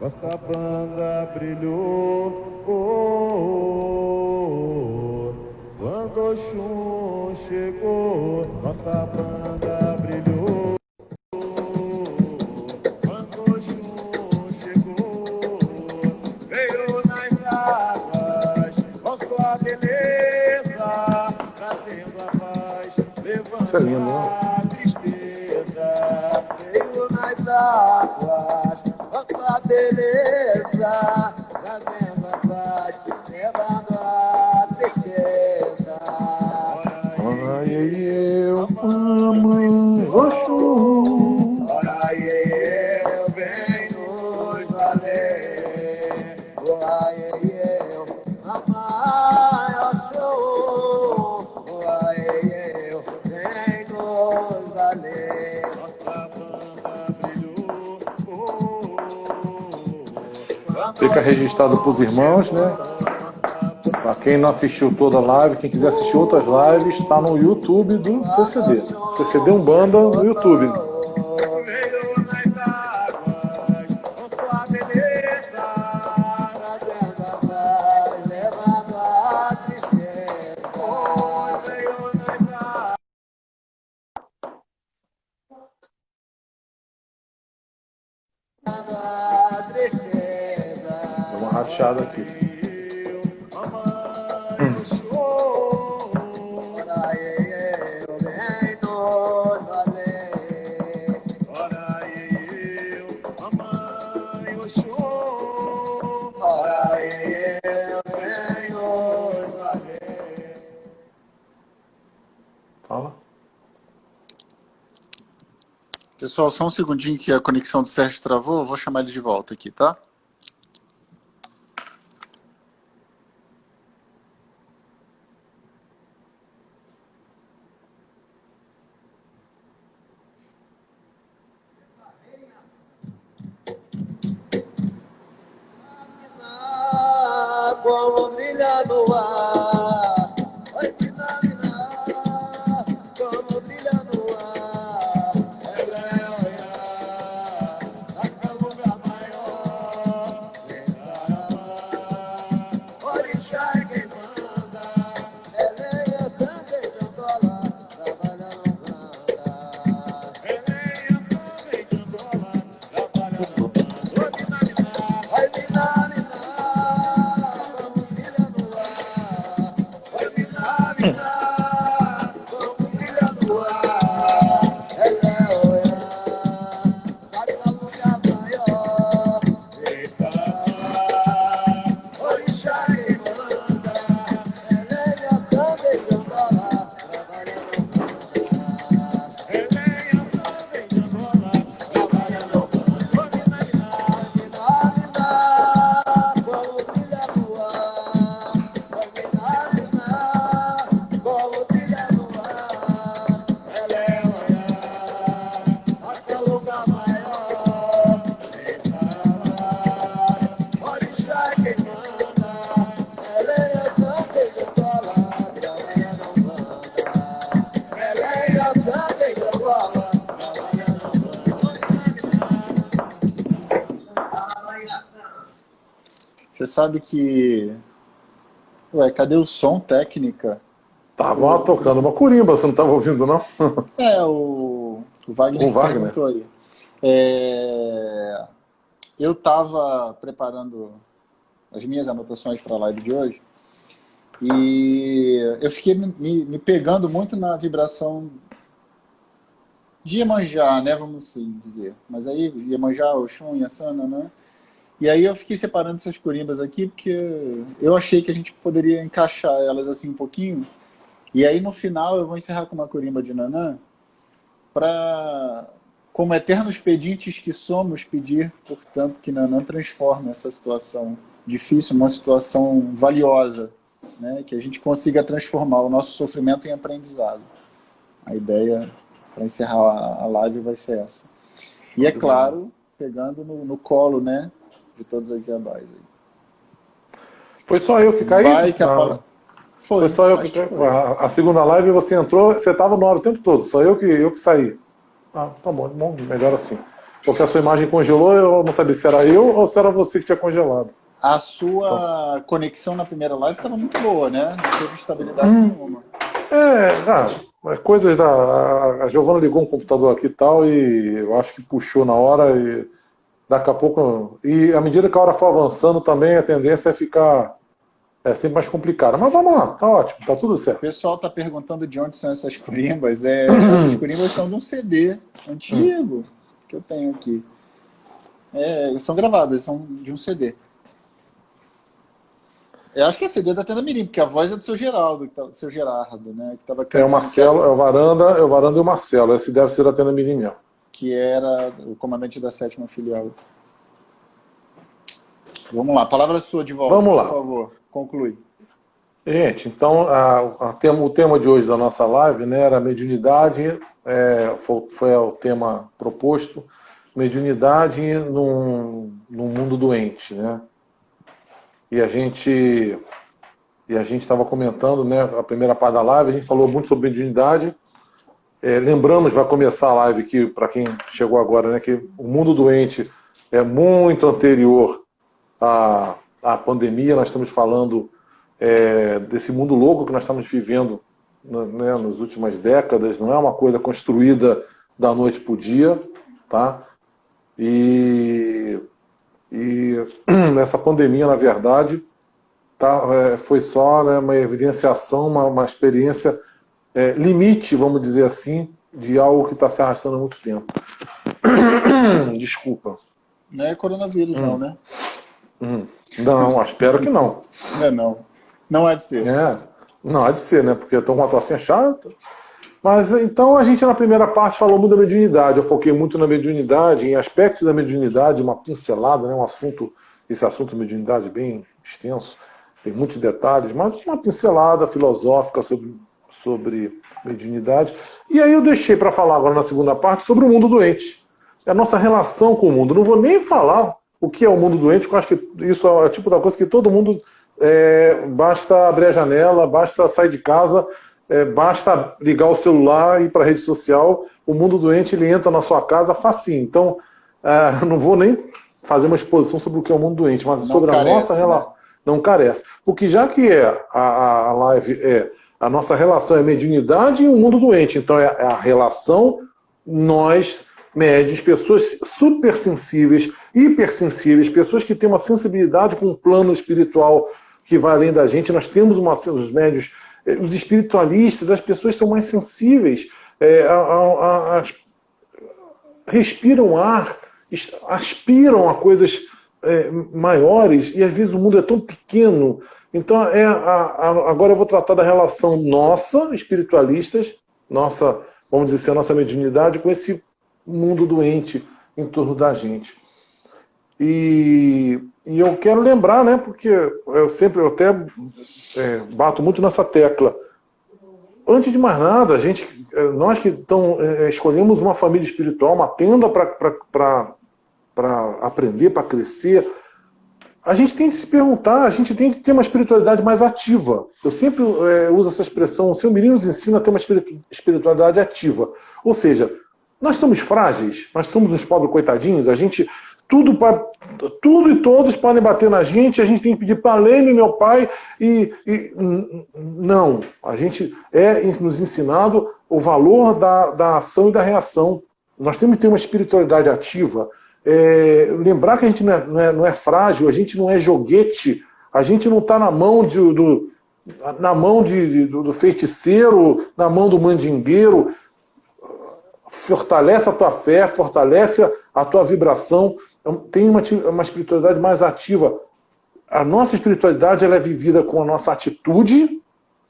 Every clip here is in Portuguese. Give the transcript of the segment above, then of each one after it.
Nossa banda brilhou, quando Oxum chegou. Nossa banda brilhou, quando Oxum chegou. Veio nas águas com sua beleza, trazendo a paz, levando a tristeza. Veio nas águas com sua beleza, trazendo a paz, levando a tristeza. Ora, eu amo Oxum. Ora, eu venho nos valer. Ora, eu amai Oxum. Ora, eu venho nos valer. Nossa banda brilhou. Fica registrado para os irmãos, né? Para quem não assistiu toda a live, quem quiser assistir outras lives, está no YouTube do CCD. CCD Umbanda no YouTube. Veio nas águas com sua beleza, trazendo a paz, levando a tristeza. Veio nas águas. A tristeza. Deu uma rateada aqui. Ora, eu venho nos valer. Ora, eu, mamãe Oxum. Ora, eu venho nos valer. Fala. Pessoal, só um segundinho que a conexão do Sérgio travou. Eu vou chamar ele de volta aqui, tá? Como brilha no ar. Oi, Nina, como brilha no ar. Ela é olhar a caluga maior. Orixá é quem manda. Ela é a santa e Angola, trabalha não manda. Ela é a santa e Angola, trabalha não manda. Oi, Nina, como brilha no ar. Oi, Nina, como brilha no ar. Ela é olhar a caluga maior. Eita, orixá quem manda. Ela é a santa e Angola, trabalha não manda. Ela é a santa e Angola, trabalha não manda. Como brilha no ar. Oi, Nina, como brilha no ar. Ela é olhar até lugar maior. Eita, orixá quem manda. Ela é a santa e Angola, trabalha não manda. Ela é a santa e Angola, trabalha não Você sabe que... Ué, cadê o som, técnica? Tava tocando uma corimba, você não estava ouvindo, não? O Wagner O Wagner. perguntou aí. Eu estava preparando as minhas anotações para a live de hoje e eu fiquei me pegando muito na vibração de Iemanjá, né, vamos assim dizer. Mas aí Iemanjá, Oxum, Yassana, né? E aí eu fiquei separando essas corimbas aqui porque eu achei que a gente poderia encaixar elas assim um pouquinho. E aí no final eu vou encerrar com uma corimba de Nanã para, como eternos pedintes que somos, pedir, portanto, que Nanã transforme essa situação difícil numa situação valiosa, né? Que a gente consiga transformar o nosso sofrimento em aprendizado. A ideia para encerrar a live vai ser essa. E é claro, pegando no colo, né, de todas as Iabás aí. Foi só eu que caí? Vai que a palavra... Foi só eu que caí. A segunda live você entrou, você estava no ar o tempo todo, só eu que saí. Ah, tá bom, melhor assim. porque a sua imagem congelou, eu não sabia se era eu ou se era você que tinha congelado. A sua conexão na primeira live estava muito boa, né? Não teve estabilidade nenhuma. Coisas da... A Giovana ligou um computador aqui e tal, e eu acho que puxou na hora, e daqui a pouco... E à medida que a hora for avançando também, a tendência é ficar sempre mais complicada. Mas vamos lá, tá ótimo, tá tudo O certo. pessoal está perguntando de onde são essas corimbas. Essas corimbas são de um CD antigo que eu tenho aqui. São gravadas, são de um CD. Eu acho que é CD da Tenda Mirim, porque a voz é do seu Geraldo, do seu Gerardo, né? Que tava É o Marcelo, é o Varanda e o Marcelo. Esse deve ser da Tenda Mirim mesmo. Que era o comandante da 7ª filial. Vamos lá, a palavra é sua de volta, Vamos lá. por favor. Conclui. Gente, então o tema de hoje da nossa live, né, era mediunidade, foi o tema proposto, mediunidade num mundo doente, né? E a gente estava comentando, né, a primeira parte da live, a gente falou muito sobre mediunidade. Lembramos, vai começar a live aqui, para quem chegou agora, né, que o mundo doente é muito anterior à pandemia. Nós estamos falando desse mundo louco que nós estamos vivendo, né, nas últimas décadas. Não é uma coisa construída da noite para o dia, tá? E essa pandemia, na verdade, foi só, né, uma evidenciação, uma experiência limite, vamos dizer assim, de algo que está se arrastando há muito tempo. Desculpa. Não é coronavírus, não, né? Não, espero que não. Não. Não há de ser. Não há de ser, né? Porque eu estou com uma tocinha chata. Mas então a gente na primeira parte falou muito da mediunidade. Eu foquei muito na mediunidade, em aspectos da mediunidade, uma pincelada, né? Esse assunto mediunidade bem extenso, tem muitos detalhes, mas uma pincelada filosófica sobre mediunidade. E aí eu deixei para falar agora na segunda parte sobre o mundo doente. A nossa relação com o mundo. Não vou nem falar o que é o mundo doente, porque eu acho que isso é o tipo da coisa que todo mundo... basta abrir a janela, basta sair de casa, basta ligar o celular e ir para a rede social, o mundo doente ele entra na sua casa facinho. Então, não vou nem fazer uma exposição sobre o que é o mundo doente, mas sobre a nossa relação. Né? Não carece. Porque já que a live a nossa relação é mediunidade e o mundo doente, então é a relação nós, médios, pessoas supersensíveis, hipersensíveis, pessoas que têm uma sensibilidade com um plano espiritual que vai além da gente. Nós temos os médios, os espiritualistas, as pessoas são mais sensíveis, respiram ar, aspiram a coisas maiores, e às vezes o mundo é tão pequeno. Então, agora eu vou tratar da relação nossa, espiritualistas, vamos dizer assim, a nossa mediunidade, com esse mundo doente em torno da gente. E eu quero lembrar, né, porque eu até bato muito nessa tecla. Antes de mais nada, nós que escolhemos uma família espiritual, uma tenda para aprender, para crescer, a gente tem que se perguntar, a gente tem que ter uma espiritualidade mais ativa. Eu sempre uso essa expressão, o seu menino nos ensina a ter uma espiritualidade ativa. Ou seja, nós somos frágeis, nós somos uns pobres coitadinhos, tudo e todos podem bater na gente, a gente tem que pedir para Leme, meu pai, não. A gente nos ensinado o valor da ação e da reação. Nós temos que ter uma espiritualidade ativa. Lembrar que a gente não é frágil, a gente não é joguete, a gente não está na mão do feiticeiro, na mão do mandingueiro. Fortalece a tua fé, fortalece a tua vibração, tem uma espiritualidade mais ativa. A nossa espiritualidade ela é vivida com a nossa atitude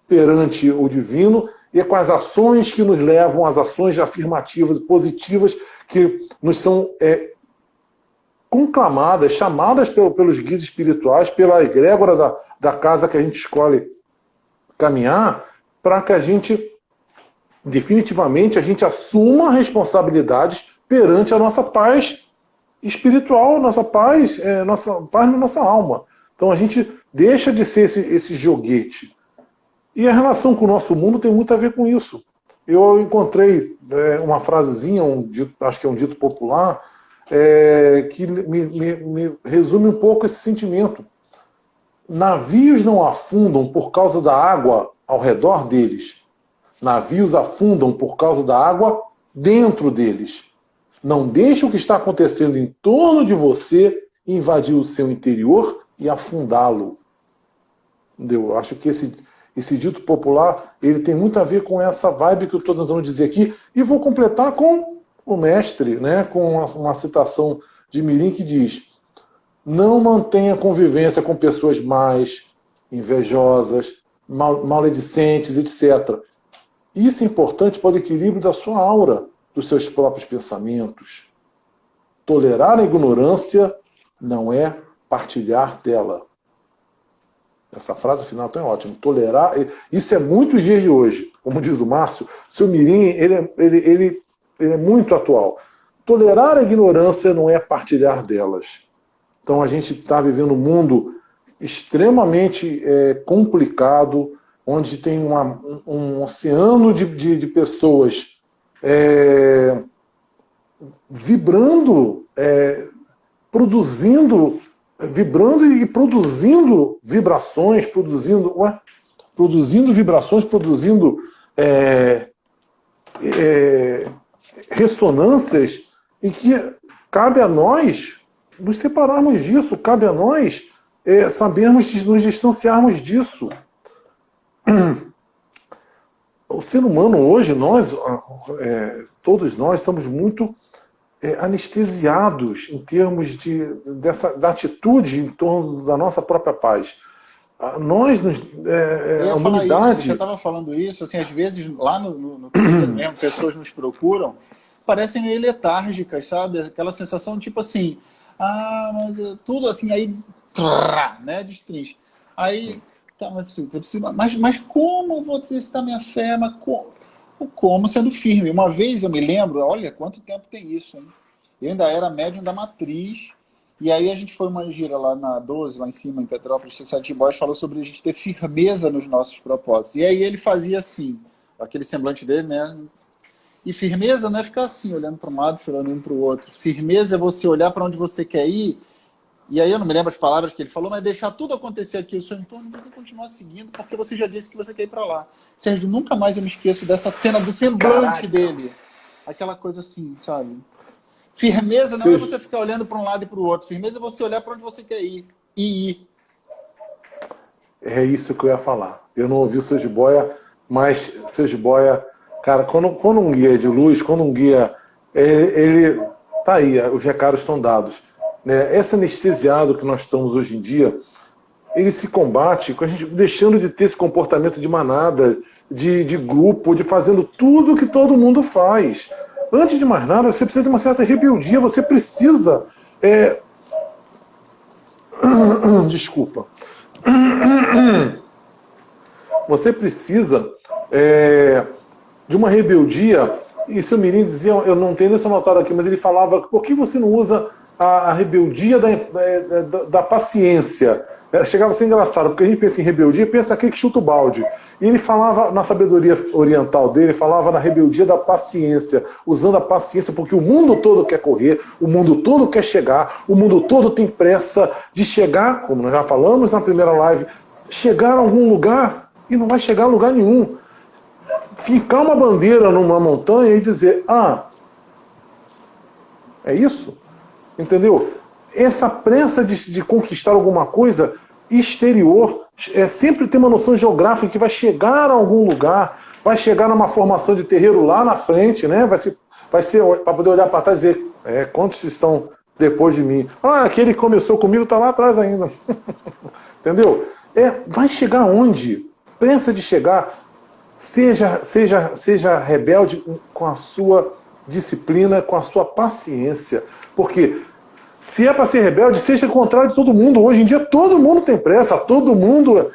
perante o divino e com as ações que nos levam, as ações afirmativas e positivas que nos são conclamadas, chamadas pelos guias espirituais, pela egrégora da casa que a gente escolhe caminhar, para que a gente, definitivamente, a gente assuma responsabilidades perante a nossa paz espiritual, nossa paz na nossa alma. Então a gente deixa de ser esse joguete. E a relação com o nosso mundo tem muito a ver com isso. Eu encontrei uma frasezinha, acho que é um dito popular, que me resume um pouco esse sentimento. Navios não afundam por causa da água ao redor deles. Navios afundam por causa da água dentro deles. Não deixe o que está acontecendo em torno de você invadir o seu interior e afundá-lo. Eu acho que esse dito popular ele tem muito a ver com essa vibe que eu estou tentando dizer aqui. E vou completar com o mestre, né, com uma citação de Mirim que diz: não mantenha convivência com pessoas más, invejosas, maledicentes, etc. Isso é importante para o equilíbrio da sua aura, dos seus próprios pensamentos. Tolerar a ignorância não é partilhar dela. Essa frase final tá ótima. Tolerar, isso é muito os dias de hoje. Como diz o Márcio, seu Mirim, ele é muito atual. Tolerar a ignorância não é partilhar delas. Então a gente está vivendo um mundo extremamente complicado, onde tem um oceano de pessoas vibrando, vibrando e produzindo vibrações, produzindo vibrações, produzindo ressonâncias, e que cabe a nós nos separarmos disso, cabe a nós sabermos nos distanciarmos disso. O ser humano hoje, todos nós estamos muito anestesiados em termos da atitude em torno da nossa própria paz. A humanidade... Você estava falando isso, assim, às vezes lá no Twitter mesmo, pessoas nos procuram, parecem meio letárgicas, sabe? Aquela sensação tipo assim, mas tudo assim, aí, né, destrincha. Aí, tá, mas como vou testar minha fé? Mas como sendo firme? Uma vez eu me lembro, olha quanto tempo tem isso, hein? Eu ainda era médium da matriz, e aí a gente foi uma gira lá na 12, lá em cima, em Petrópolis, o Sete Boys falou sobre a gente ter firmeza nos nossos propósitos. E aí ele fazia assim, aquele semblante dele, né? E firmeza não é ficar assim, olhando para um lado e olhando para o outro. Firmeza é você olhar para onde você quer ir, e aí eu não me lembro as palavras que ele falou, mas deixar tudo acontecer aqui, o seu entorno, e você continuar seguindo, porque você já disse que você quer ir para lá. Sérgio, nunca mais eu me esqueço dessa cena do semblante dele. Aquela coisa assim, sabe? Firmeza não é você ficar olhando para um lado e para o outro. Firmeza é você olhar para onde você quer ir. E ir. É isso que eu ia falar. Eu não ouvi o seu Jiboia, mas seu Jiboia, cara, quando um guia é de luz, quando um guia... Ele tá aí, os recados estão dados. Né? Esse anestesiado que nós estamos hoje em dia, ele se combate com a gente deixando de ter esse comportamento de manada, de grupo, de fazendo tudo que todo mundo faz. Antes de mais nada, você precisa de uma certa rebeldia, você precisa... Desculpa. Você precisa de uma rebeldia, e seu Mirim dizia, eu não tenho isso anotado aqui, mas ele falava, por que você não usa a rebeldia da paciência? Chegava a ser engraçado, porque a gente pensa em rebeldia, pensa aquele que chuta o balde. E ele falava, na sabedoria oriental dele, falava na rebeldia da paciência, usando a paciência, porque o mundo todo quer correr, o mundo todo quer chegar, o mundo todo tem pressa de chegar, como nós já falamos na primeira live, chegar a algum lugar e não vai chegar a lugar nenhum. Fincar uma bandeira numa montanha e dizer, é isso? Entendeu? Essa pressa de conquistar alguma coisa exterior, sempre tem uma noção geográfica que vai chegar a algum lugar, vai chegar numa formação de terreiro lá na frente, né? Vai ser para poder olhar para trás e dizer, quantos estão depois de mim? Aquele que começou comigo está lá atrás ainda. Entendeu? Vai chegar onde? Pressa de chegar. Seja rebelde com a sua disciplina, com a sua paciência. Porque se é para ser rebelde, seja contrário de todo mundo. Hoje em dia todo mundo tem pressa, todo mundo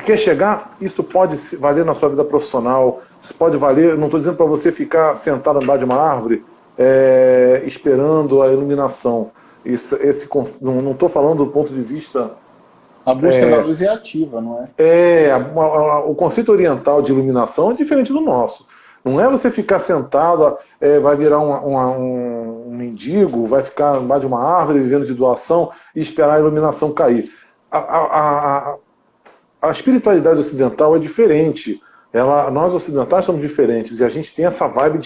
quer chegar. Isso pode valer na sua vida profissional, isso pode valer, não estou dizendo para você ficar sentado embaixo de uma árvore esperando a iluminação. Não estou falando do ponto de vista... A busca da luz é ativa, não é? O conceito oriental de iluminação é diferente do nosso. Não é você ficar sentado, vai virar um um mendigo, vai ficar embaixo de uma árvore vivendo de doação e esperar a iluminação cair. A espiritualidade ocidental é diferente. Nós ocidentais somos diferentes e a gente tem essa vibe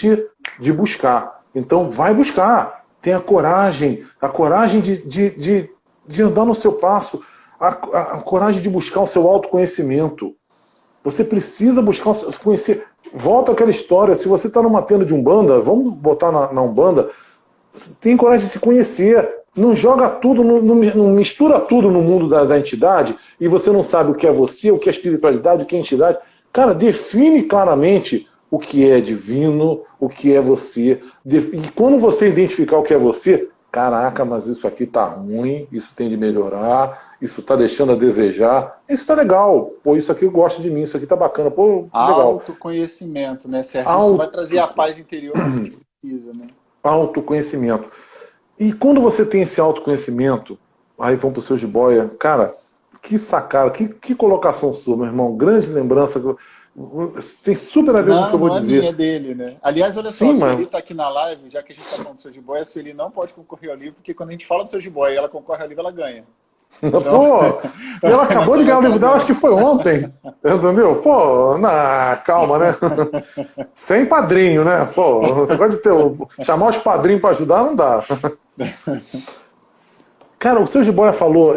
de buscar. Então vai buscar. Tenha coragem, a coragem de andar no seu passo, a coragem de buscar o seu autoconhecimento. Você precisa buscar conhecer. Volta àquela história, se você está numa tenda de Umbanda, vamos botar na Umbanda, tem coragem de se conhecer. Não joga tudo, não mistura tudo no mundo da entidade e você não sabe o que é você, o que é espiritualidade, o que é entidade. Cara, define claramente o que é divino, o que é você. E quando você identificar o que é você, caraca, mas isso aqui tá ruim, isso tem de melhorar, isso tá deixando a desejar, isso tá legal, pô, isso aqui eu gosto de mim, isso aqui tá bacana, pô, legal. Autoconhecimento, né, certo? Isso vai trazer a paz interior que a gente precisa, né? Autoconhecimento. E quando você tem esse autoconhecimento, aí vamos pro seu jiboia, cara, que sacada, que colocação sua, meu irmão, grande lembrança, tem super a ver com o que eu vou dizer. Não é minha, é dele, né? Aliás, olha só, Sim, a Sueli tá aqui na live, já que a gente tá falando do seu jiboia, a Sueli não pode concorrer ao livro, porque quando a gente fala do seu jiboia e ela concorre ao livro, ela ganha. Então... Pô, ela acabou de ganhar o livro dela, acho que foi ontem. Entendeu? Pô, calma, né? Sem padrinho, né? Pô, você pode chamar os padrinhos para ajudar, não dá. Cara, o seu jiboia falou,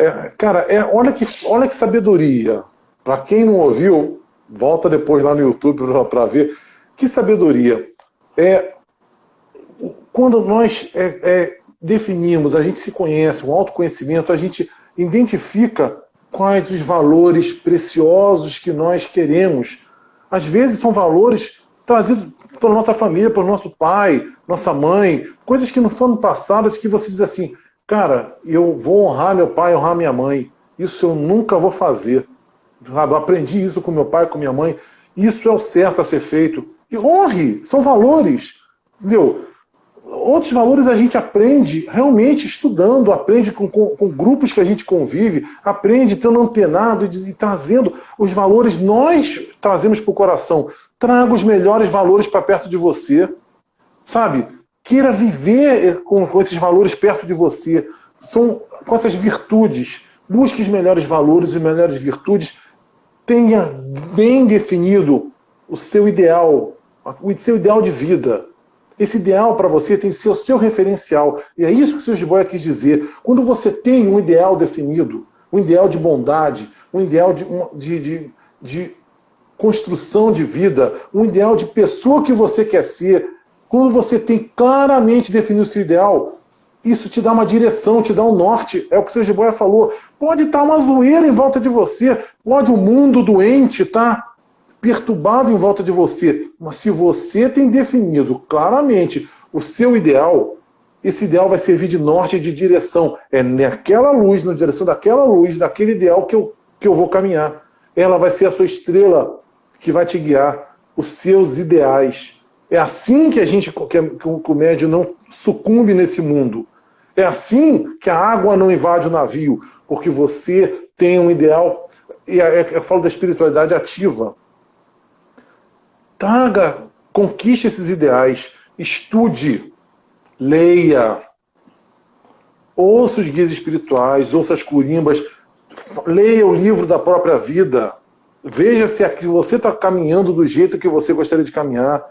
olha que sabedoria. Para quem não ouviu, volta depois lá no YouTube para ver. Que sabedoria. Quando nós definimos, a gente se conhece, um autoconhecimento, a gente identifica quais os valores preciosos que nós queremos. Às vezes são valores trazidos pela nossa família, pelo nosso pai, nossa mãe, coisas que não foram passadas, que você diz assim, cara, eu vou honrar meu pai, honrar minha mãe. Isso eu nunca vou fazer. Sabe? Eu aprendi isso com meu pai, com minha mãe. Isso é o certo a ser feito. E honre, são valores. Entendeu? Outros valores a gente aprende realmente estudando, aprende com grupos que a gente convive, aprende estando antenado e trazendo os valores, nós trazemos para o coração. Traga os melhores valores para perto de você. Sabe? Queira viver com esses valores perto de você. Com essas virtudes. Busque os melhores valores e melhores virtudes. Tenha bem definido o seu ideal de vida. Esse ideal para você tem que ser o seu referencial. E é isso que o seu jiboia quis dizer. Quando você tem um ideal definido, um ideal de bondade, um ideal de construção de vida, um ideal de pessoa que você quer ser, quando você tem claramente definido o seu ideal, isso te dá uma direção, te dá um norte. É o que o seu jiboia falou. Pode estar uma zoeira em volta de você, pode o mundo doente estar perturbado em volta de você, mas se você tem definido claramente o seu ideal, esse ideal vai servir de norte e de direção. É naquela luz, na direção daquela luz, daquele ideal que eu vou caminhar. Ela vai ser a sua estrela que vai te guiar, os seus ideais. É assim que que o médium não sucumbe nesse mundo. É assim que a água não invade o navio, porque você tem um ideal, e eu falo da espiritualidade ativa. Conquiste esses ideais, estude, leia, ouça os guias espirituais, ouça as curimbas, leia o livro da própria vida, veja se aqui você está caminhando do jeito que você gostaria de caminhar,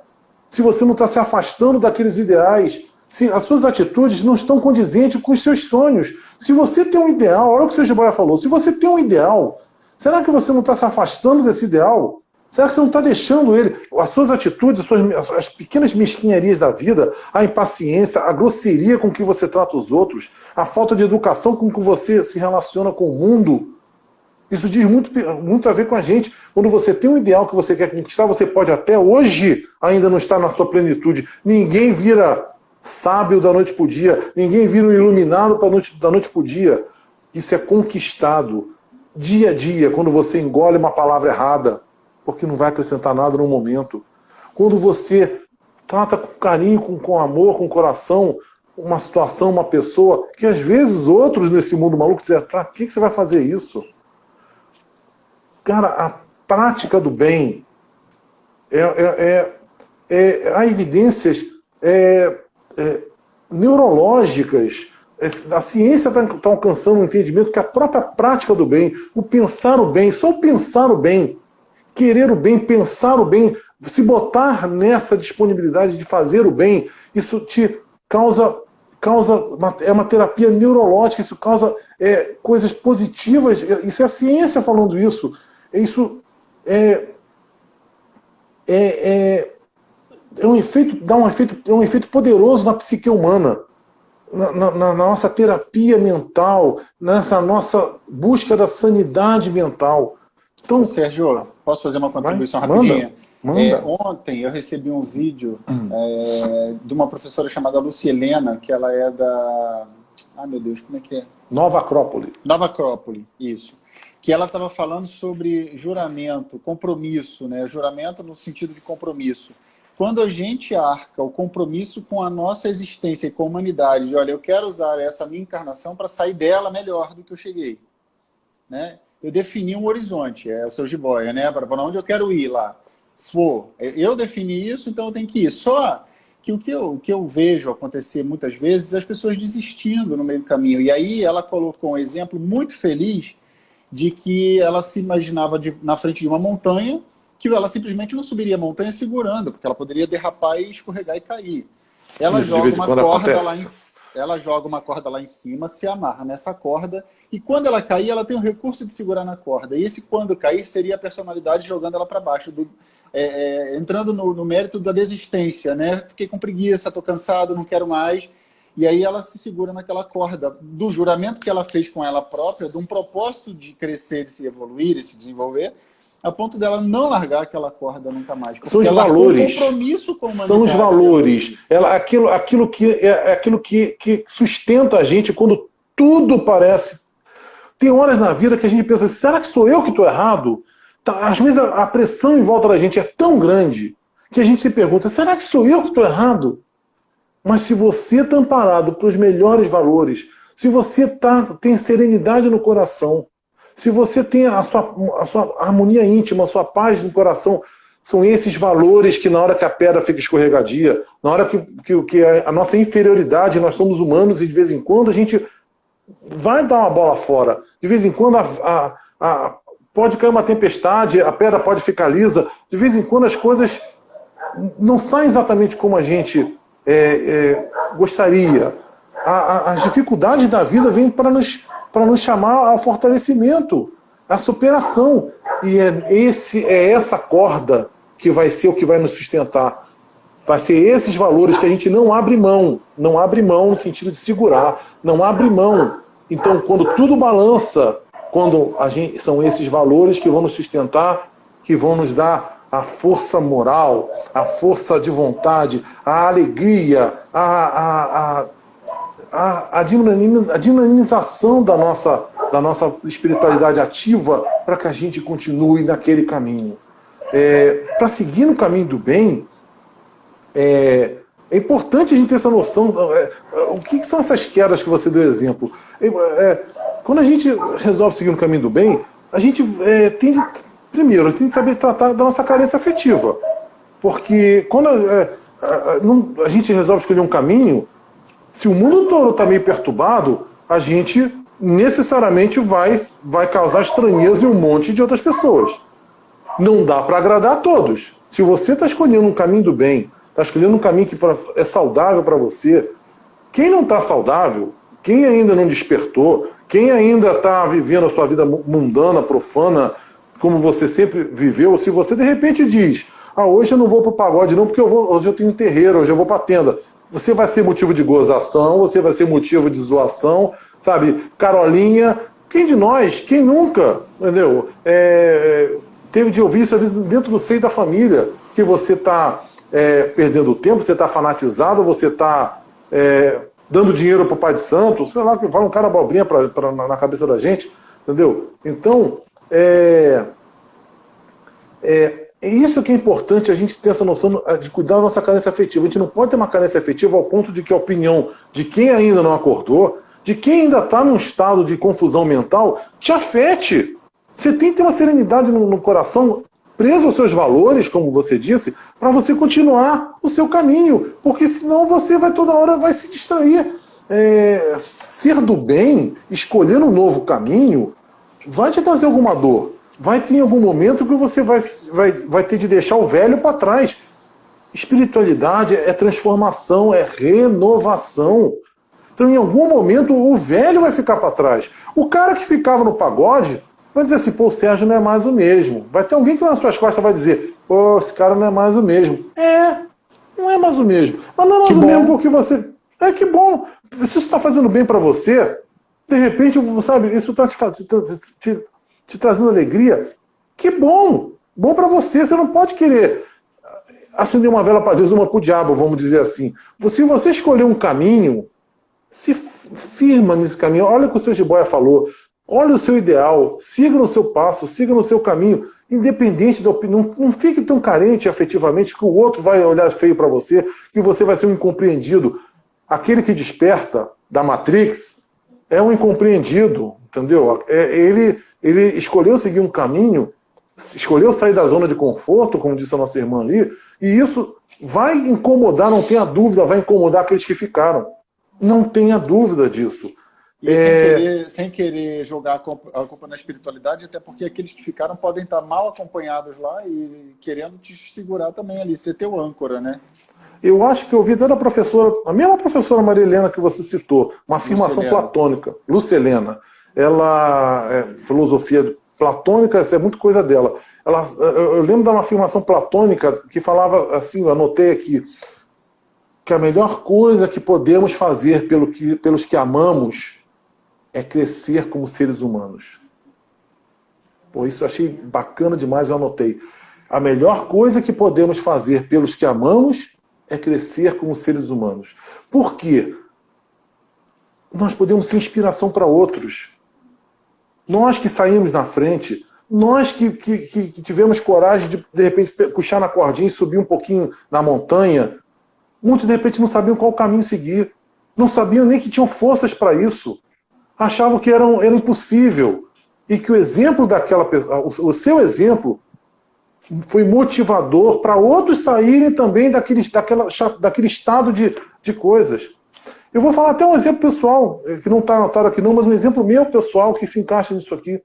se você não está se afastando daqueles ideais, se as suas atitudes não estão condizentes com os seus sonhos. Se você tem um ideal, olha o que o seu jiboia falou, se você tem um ideal, será que você não está se afastando desse ideal? Será que você não está deixando ele, as suas atitudes, as pequenas mesquinharias da vida, a impaciência, a grosseria com que você trata os outros, a falta de educação com que você se relaciona com o mundo, isso diz muito a ver com a gente. Quando você tem um ideal que você quer conquistar, você pode até hoje ainda não estar na sua plenitude. Ninguém vira sábio da noite para o dia, ninguém vira um iluminado da noite para o dia. Isso é conquistado dia a dia, quando você engole uma palavra errada, porque não vai acrescentar nada no momento. Quando você trata com carinho, com amor, com coração, uma situação, uma pessoa, que às vezes outros nesse mundo maluco dizem, pra que você vai fazer isso? Cara, a prática do bem, há evidências neurológicas. A ciência está alcançando um entendimento que a própria prática do bem, o pensar o bem, só o pensar o bem, querer o bem, pensar o bem, se botar nessa disponibilidade de fazer o bem, isso te causa é uma terapia neurológica, isso causa coisas positivas. Isso é a ciência falando isso. Isso é um efeito, é um efeito poderoso na psique humana, na nossa terapia mental, nessa nossa busca da sanidade mental. Então, Sérgio, posso fazer uma contribuição rapidinha? Manda. Ontem eu recebi um vídeo de uma professora chamada Lúcia Helena, que ela é da... Ah, meu Deus, como é que é? Nova Acrópole. Nova Acrópole, isso. Que ela estava falando sobre juramento, compromisso, né? Juramento no sentido de compromisso. Quando a gente arca o compromisso com a nossa existência e com a humanidade, de, olha, eu quero usar essa minha encarnação para sair dela melhor do que eu cheguei, né? Eu defini um horizonte, é o seu jiboia, né? Para onde eu quero ir lá. Eu defini isso, então eu tenho que ir. Só que o que eu vejo acontecer muitas vezes é as pessoas desistindo no meio do caminho. E aí ela colocou um exemplo muito feliz de que ela se imaginava na frente de uma montanha, que ela simplesmente não subiria a montanha segurando, porque ela poderia derrapar e escorregar e cair. Ela joga uma corda lá em cima, se amarra nessa corda, e quando ela cair, ela tem o recurso de segurar na corda. E esse quando cair seria a personalidade jogando ela para baixo, entrando no mérito da desistência, né? Fiquei com preguiça, estou cansado, não quero mais. E aí ela se segura naquela corda do juramento que ela fez com ela própria, de um propósito de crescer, de se evoluir, de se desenvolver, a ponto dela não largar aquela corda nunca mais. São os valores. Compromisso com a humanidade. São os valores. Aquilo que sustenta a gente quando tudo parece... Tem horas na vida que a gente pensa, será que sou eu que estou errado? Às vezes a pressão em volta da gente é tão grande que a gente se pergunta, será que sou eu que estou errado? Mas se você está amparado pelos melhores valores, se você tem serenidade no coração, se você tem a sua harmonia íntima, a sua paz no coração, são esses valores que na hora que a pedra fica escorregadia, na hora que a nossa inferioridade, nós somos humanos e de vez em quando a gente vai dar uma bola fora. De vez em quando pode cair uma tempestade, a pedra pode ficar lisa, de vez em quando as coisas não saem exatamente como a gente gostaria. As dificuldades da vida vêm para nos chamar ao fortalecimento, à superação. E é essa corda que vai ser o que vai nos sustentar. Vai ser esses valores que a gente não abre mão. Não abre mão no sentido de segurar. Não abre mão. Então, quando tudo balança, são esses valores que vão nos sustentar, que vão nos dar a força moral, a força de vontade, a alegria, a dinamização da nossa espiritualidade ativa para que a gente continue naquele caminho. Para seguir no caminho do bem, é importante a gente ter essa noção. O que são essas quedas que você deu exemplo? Quando a gente resolve seguir no caminho do bem, a gente primeiro, a gente tem que saber tratar da nossa carência afetiva. Porque quando a gente resolve escolher um caminho, se o mundo todo está meio perturbado, a gente necessariamente vai causar estranheza em um monte de outras pessoas. Não dá para agradar a todos. Se você está escolhendo um caminho do bem, está escolhendo um caminho que é saudável para você, quem não está saudável, quem ainda não despertou, quem ainda está vivendo a sua vida mundana, profana, como você sempre viveu, se você de repente diz, hoje eu não vou para o pagode não, porque hoje eu tenho terreiro, hoje eu vou para a tenda. Você vai ser motivo de gozação, você vai ser motivo de zoação, sabe? Carolinha, quem de nós, quem nunca, entendeu? Teve de ouvir isso às vezes dentro do seio da família, que você está perdendo tempo, você está fanatizado, você está dando dinheiro para o pai de santo, sei lá, que fala um cara abobrinha na cabeça da gente, entendeu? Então, isso que é importante, a gente ter essa noção de cuidar da nossa carência afetiva. A gente não pode ter uma carência afetiva ao ponto de que a opinião de quem ainda não acordou, de quem ainda está num estado de confusão mental, te afete. Você tem que ter uma serenidade no coração preso aos seus valores, como você disse, para você continuar o seu caminho, porque senão você vai toda hora vai se distrair. Ser do bem, escolher um novo caminho, vai te trazer alguma dor. Vai ter em algum momento que você vai ter de deixar o velho para trás. Espiritualidade é transformação, é renovação. Então, em algum momento, o velho vai ficar para trás. O cara que ficava no pagode vai dizer assim, pô, o Sérgio não é mais o mesmo. Vai ter alguém que nas suas costas vai dizer, pô, esse cara não é mais o mesmo. Não é mais o mesmo. Mas não é mais o mesmo porque você... que bom. Se isso está fazendo bem para você, de repente, sabe, isso está te trazendo alegria. Que bom. Bom para você. Você não pode querer acender uma vela para Deus, uma para o diabo, vamos dizer assim. Se você escolher um caminho, se firma nesse caminho. Olha o que o seu Jiboia falou. Olha o seu ideal. Siga no seu passo, siga no seu caminho. Independente da opinião. Não fique tão carente afetivamente que o outro vai olhar feio para você, que você vai ser um incompreendido. Aquele que desperta da Matrix é um incompreendido, entendeu? Ele escolheu seguir um caminho, escolheu sair da zona de conforto, como disse a nossa irmã ali, e isso vai incomodar, não tenha dúvida, vai incomodar aqueles que ficaram. Não tenha dúvida disso. E sem querer jogar a culpa na espiritualidade, até porque aqueles que ficaram podem estar mal acompanhados lá e querendo te segurar também ali, ser teu âncora, né? Eu acho que eu ouvi da professora, a mesma professora Maria Helena que você citou, uma afirmação platônica, Lúcia Helena. Ela, filosofia platônica, isso é muito coisa dela. Eu lembro de uma afirmação platônica que falava assim, eu anotei aqui, que a melhor coisa que podemos fazer pelos que amamos é crescer como seres humanos. Pô, isso eu achei bacana demais, eu anotei. A melhor coisa que podemos fazer pelos que amamos é crescer como seres humanos. Por quê? Nós podemos ser inspiração para outros. Nós que saímos na frente, nós que tivemos coragem de repente, puxar na cordinha e subir um pouquinho na montanha, muitos, de repente, não sabiam qual caminho seguir. Não sabiam nem que tinham forças para isso. Achavam que era impossível. E que o exemplo daquela pessoa, o seu exemplo, foi motivador para outros saírem também daquele estado de coisas. Eu vou falar até um exemplo pessoal, que não está anotado aqui não, mas um exemplo meu pessoal que se encaixa nisso aqui.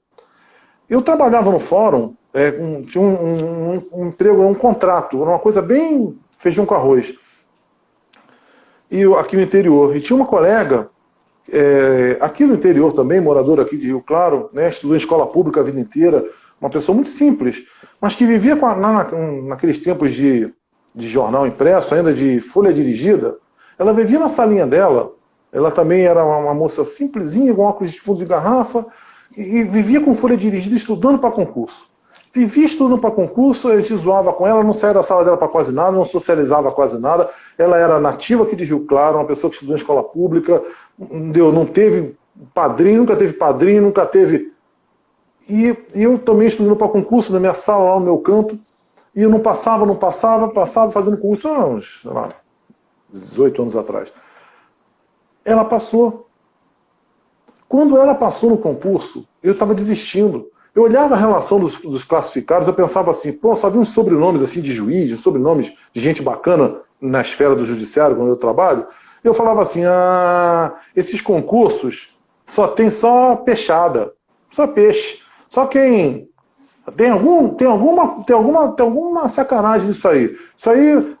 Eu trabalhava no fórum, tinha um emprego, um contrato, era uma coisa bem feijão com arroz. E aqui no interior. E tinha uma colega, aqui no interior também, moradora aqui de Rio Claro, né, estudou em escola pública a vida inteira, uma pessoa muito simples, mas que vivia naqueles tempos de jornal impresso, ainda de folha dirigida. Ela vivia na salinha dela, ela também era uma moça simplesinha, com óculos de fundo de garrafa, e vivia com folha dirigida estudando para concurso. Vivia estudando para concurso, a gente zoava com ela, não saía da sala dela para quase nada, não socializava quase nada. Ela era nativa aqui de Rio Claro, uma pessoa que estudou em escola pública, não teve padrinho, nunca teve... E eu também estudando para concurso na minha sala, lá no meu canto, e eu não passava fazendo concurso há uns, sei lá, 18 anos atrás. Ela passou. Quando ela passou no concurso, eu estava desistindo. Eu olhava a relação dos classificados, eu pensava assim, pô, só vi uns sobrenomes assim de juiz, uns sobrenomes de gente bacana na esfera do judiciário, quando eu trabalho. Eu falava assim, esses concursos tem só peixada, só peixe. Só quem... Tem alguma sacanagem nisso aí. Isso aí...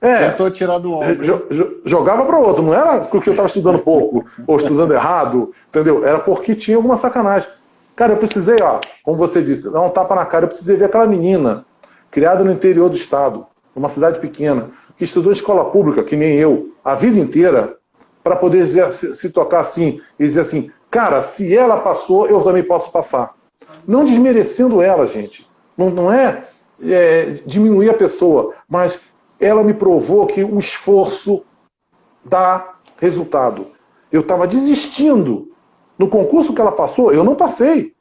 Tentou tirar do ombro. Jogava para o outro, não era porque eu estava estudando pouco, ou estudando errado, entendeu? Era porque tinha alguma sacanagem. Cara, eu precisei, como você disse, dar um tapa na cara, eu precisei ver aquela menina, criada no interior do estado, numa cidade pequena, que estudou em escola pública, que nem eu, a vida inteira, para poder se tocar assim, e dizer assim, cara, se ela passou, eu também posso passar. Não desmerecendo ela, gente. Não é diminuir a pessoa, mas ela me provou que o esforço dá resultado. Eu estava desistindo. No concurso que ela passou, eu não passei.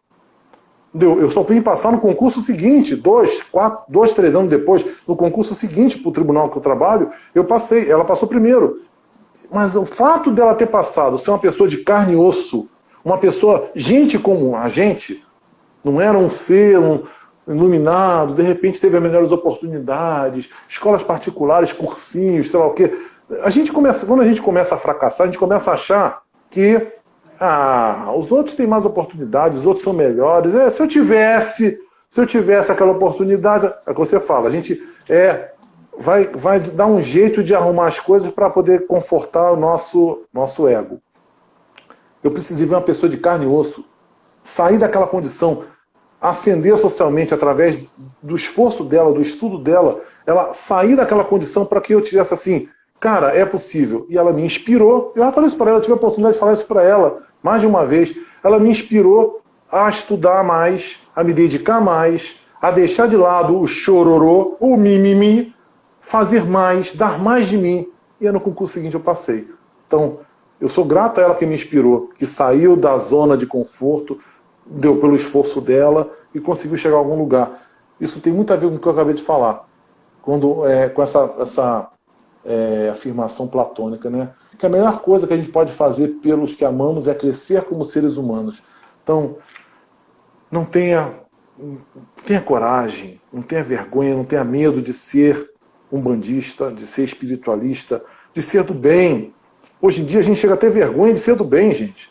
Eu só vim passar no concurso seguinte, 2, 3 anos depois, no concurso seguinte para o tribunal que eu trabalho, eu passei. Ela passou primeiro. Mas o fato dela ter passado, ser uma pessoa de carne e osso, uma pessoa, gente como a gente, não era um ser, iluminado, de repente teve as melhores oportunidades, escolas particulares, cursinhos, sei lá o quê. Quando a gente começa a fracassar, a gente começa a achar que os outros têm mais oportunidades, os outros são melhores. Se eu tivesse aquela oportunidade, é o que você fala, a gente vai dar um jeito de arrumar as coisas para poder confortar o nosso ego. Eu precisei ver uma pessoa de carne e osso sair daquela condição, ascender socialmente através do esforço dela, do estudo dela, ela sair daquela condição para que eu tivesse assim, cara, é possível. E ela me inspirou, eu já falei isso para ela, eu tive a oportunidade de falar isso para ela mais de uma vez. Ela me inspirou a estudar mais, a me dedicar mais, a deixar de lado o chororô, o mimimi, fazer mais, dar mais de mim. E no concurso seguinte eu passei. Então, eu sou grato a ela que me inspirou, que saiu da zona de conforto, deu pelo esforço dela e conseguiu chegar a algum lugar. Isso tem muito a ver com o que eu acabei de falar, com essa afirmação platônica, né? Que a melhor coisa que a gente pode fazer pelos que amamos é crescer como seres humanos. Então, não tenha coragem, não tenha vergonha, não tenha medo de ser umbandista, de ser espiritualista, de ser do bem. Hoje em dia a gente chega a ter vergonha de ser do bem, gente.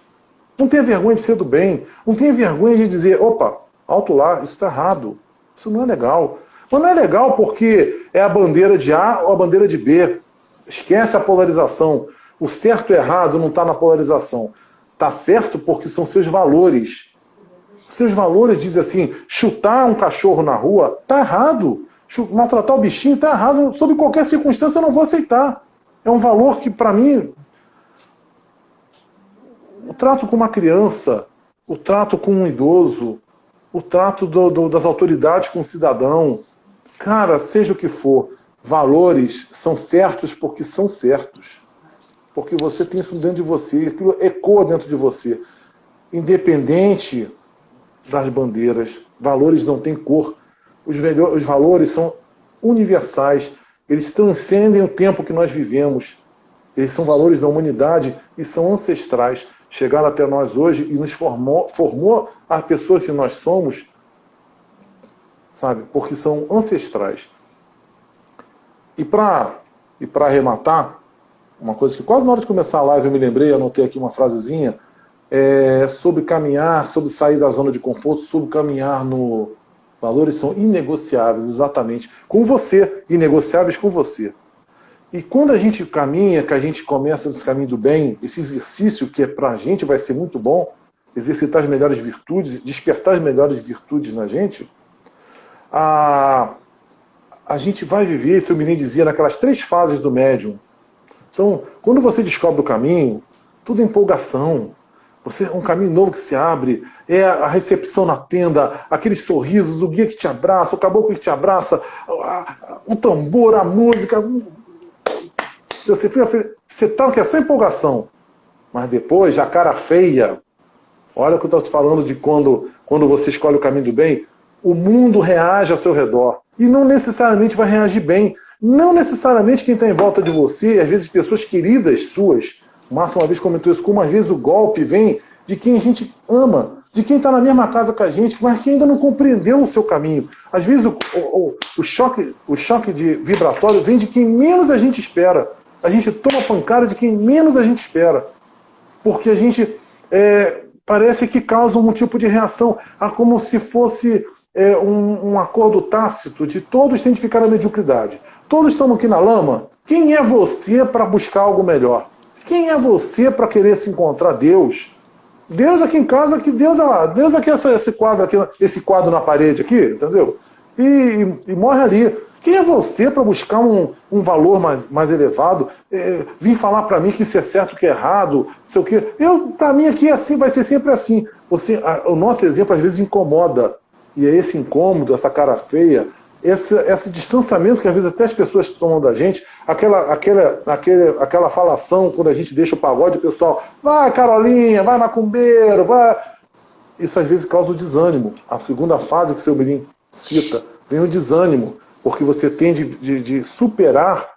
Não tenha vergonha de ser do bem. Não tenha vergonha de dizer, opa, alto lá, isso está errado. Isso não é legal. Mas não é legal porque é a bandeira de A ou a bandeira de B. Esquece a polarização. O certo e errado não está na polarização. Está certo porque são seus valores. Seus valores dizem assim, chutar um cachorro na rua está errado. Maltratar o bichinho está errado. Sob qualquer circunstância eu não vou aceitar. É um valor que, para mim, o trato com uma criança, o trato com um idoso, o trato das autoridades com o cidadão, cara, seja o que for, valores são certos porque são certos. Porque você tem isso dentro de você, aquilo ecoa dentro de você. Independente das bandeiras, valores não têm cor. Os valores são universais, eles transcendem o tempo que nós vivemos. Eles são valores da humanidade e são ancestrais. Chegaram até nós hoje e nos formou as pessoas que nós somos, sabe? Porque são ancestrais. E para arrematar, uma coisa que quase na hora de começar a live eu me lembrei, anotei aqui uma frasezinha, sobre caminhar, sobre sair da zona de conforto, sobre caminhar no... Valores são inegociáveis, exatamente, com você, inegociáveis com você. E quando a gente caminha, que a gente começa nesse caminho do bem, esse exercício que para a gente vai ser muito bom, exercitar as melhores virtudes, despertar as melhores virtudes na gente, a gente vai viver, isso eu me dizia, naquelas 3 fases do médium. Então, quando você descobre o caminho, tudo é empolgação. Um caminho novo que se abre, é a recepção na tenda, aqueles sorrisos, o guia que te abraça, o caboclo que te abraça, o tambor, a música. Você tá que é só empolgação. Mas depois, a cara feia, olha o que eu estou te falando de quando você escolhe o caminho do bem, o mundo reage ao seu redor. E não necessariamente vai reagir bem. Não necessariamente quem está em volta de você, às vezes pessoas queridas suas. O Márcio uma vez comentou isso, como às vezes o golpe vem de quem a gente ama, de quem está na mesma casa com a gente, mas que ainda não compreendeu o seu caminho. Às vezes o choque de vibratório vem de quem menos a gente espera. A gente toma pancada de quem menos a gente espera. Porque a gente parece que causa um tipo de reação, como se fosse um acordo tácito de todos têm de ficar na mediocridade. Todos estamos aqui na lama. Quem é você para buscar algo melhor? Quem é você para querer se encontrar Deus? Deus aqui em casa, que Deus é lá. Deus aqui, esse quadro na parede aqui, entendeu? E morre ali. Quem é você para buscar um valor mais elevado? Vir falar para mim que isso é certo, que é errado, não sei o quê. Para mim aqui assim, vai ser sempre assim. O nosso exemplo às vezes incomoda. E é esse incômodo, essa cara feia, esse distanciamento que às vezes até as pessoas tomam da gente, aquela falação quando a gente deixa o pagode, o pessoal, vai Carolinha, vai macumbeiro, vai... Isso às vezes causa o desânimo. A segunda fase que o seu Mirim cita, vem o desânimo, porque você tem de superar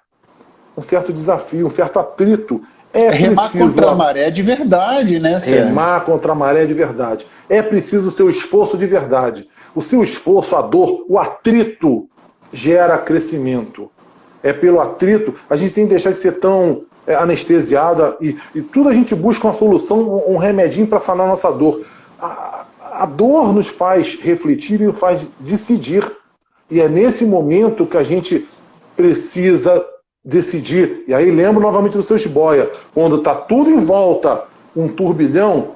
um certo desafio, um certo atrito. Remar contra a maré de verdade, né, Sérgio? Remar contra a maré de verdade. É preciso o seu esforço de verdade. o seu esforço, a dor, o atrito gera crescimento. É pelo atrito, a gente tem que deixar de ser tão anestesiada e tudo a gente busca uma solução, um remedinho para sanar a nossa dor. A dor nos faz refletir e nos faz decidir. E é nesse momento que a gente precisa decidir. E aí lembro novamente do seu Jiboia, quando está tudo em volta, um turbilhão,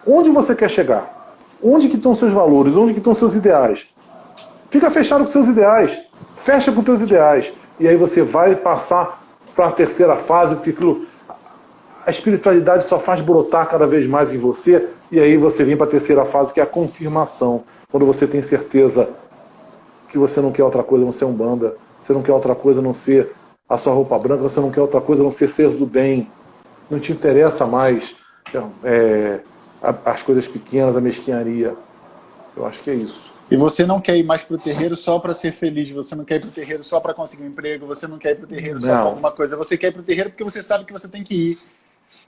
onde você quer chegar? Onde que estão seus valores? Onde que estão seus ideais? Fica fechado com seus ideais. Fecha com teus ideais. E aí você vai passar para a terceira fase, porque a espiritualidade só faz brotar cada vez mais em você, e aí você vem para a terceira fase, que é a confirmação. Quando você tem certeza que você não quer outra coisa a não ser Umbanda, você não quer outra coisa a não ser a sua roupa branca, você não quer outra coisa a não ser do bem. Não te interessa mais as coisas pequenas, a mesquinharia. Eu acho que é isso. E você não quer ir mais para o terreiro só para ser feliz, você não quer ir para o terreiro só para conseguir um emprego, você não quer ir para o terreiro só para alguma coisa, você quer ir para o terreiro porque você sabe que você tem que ir.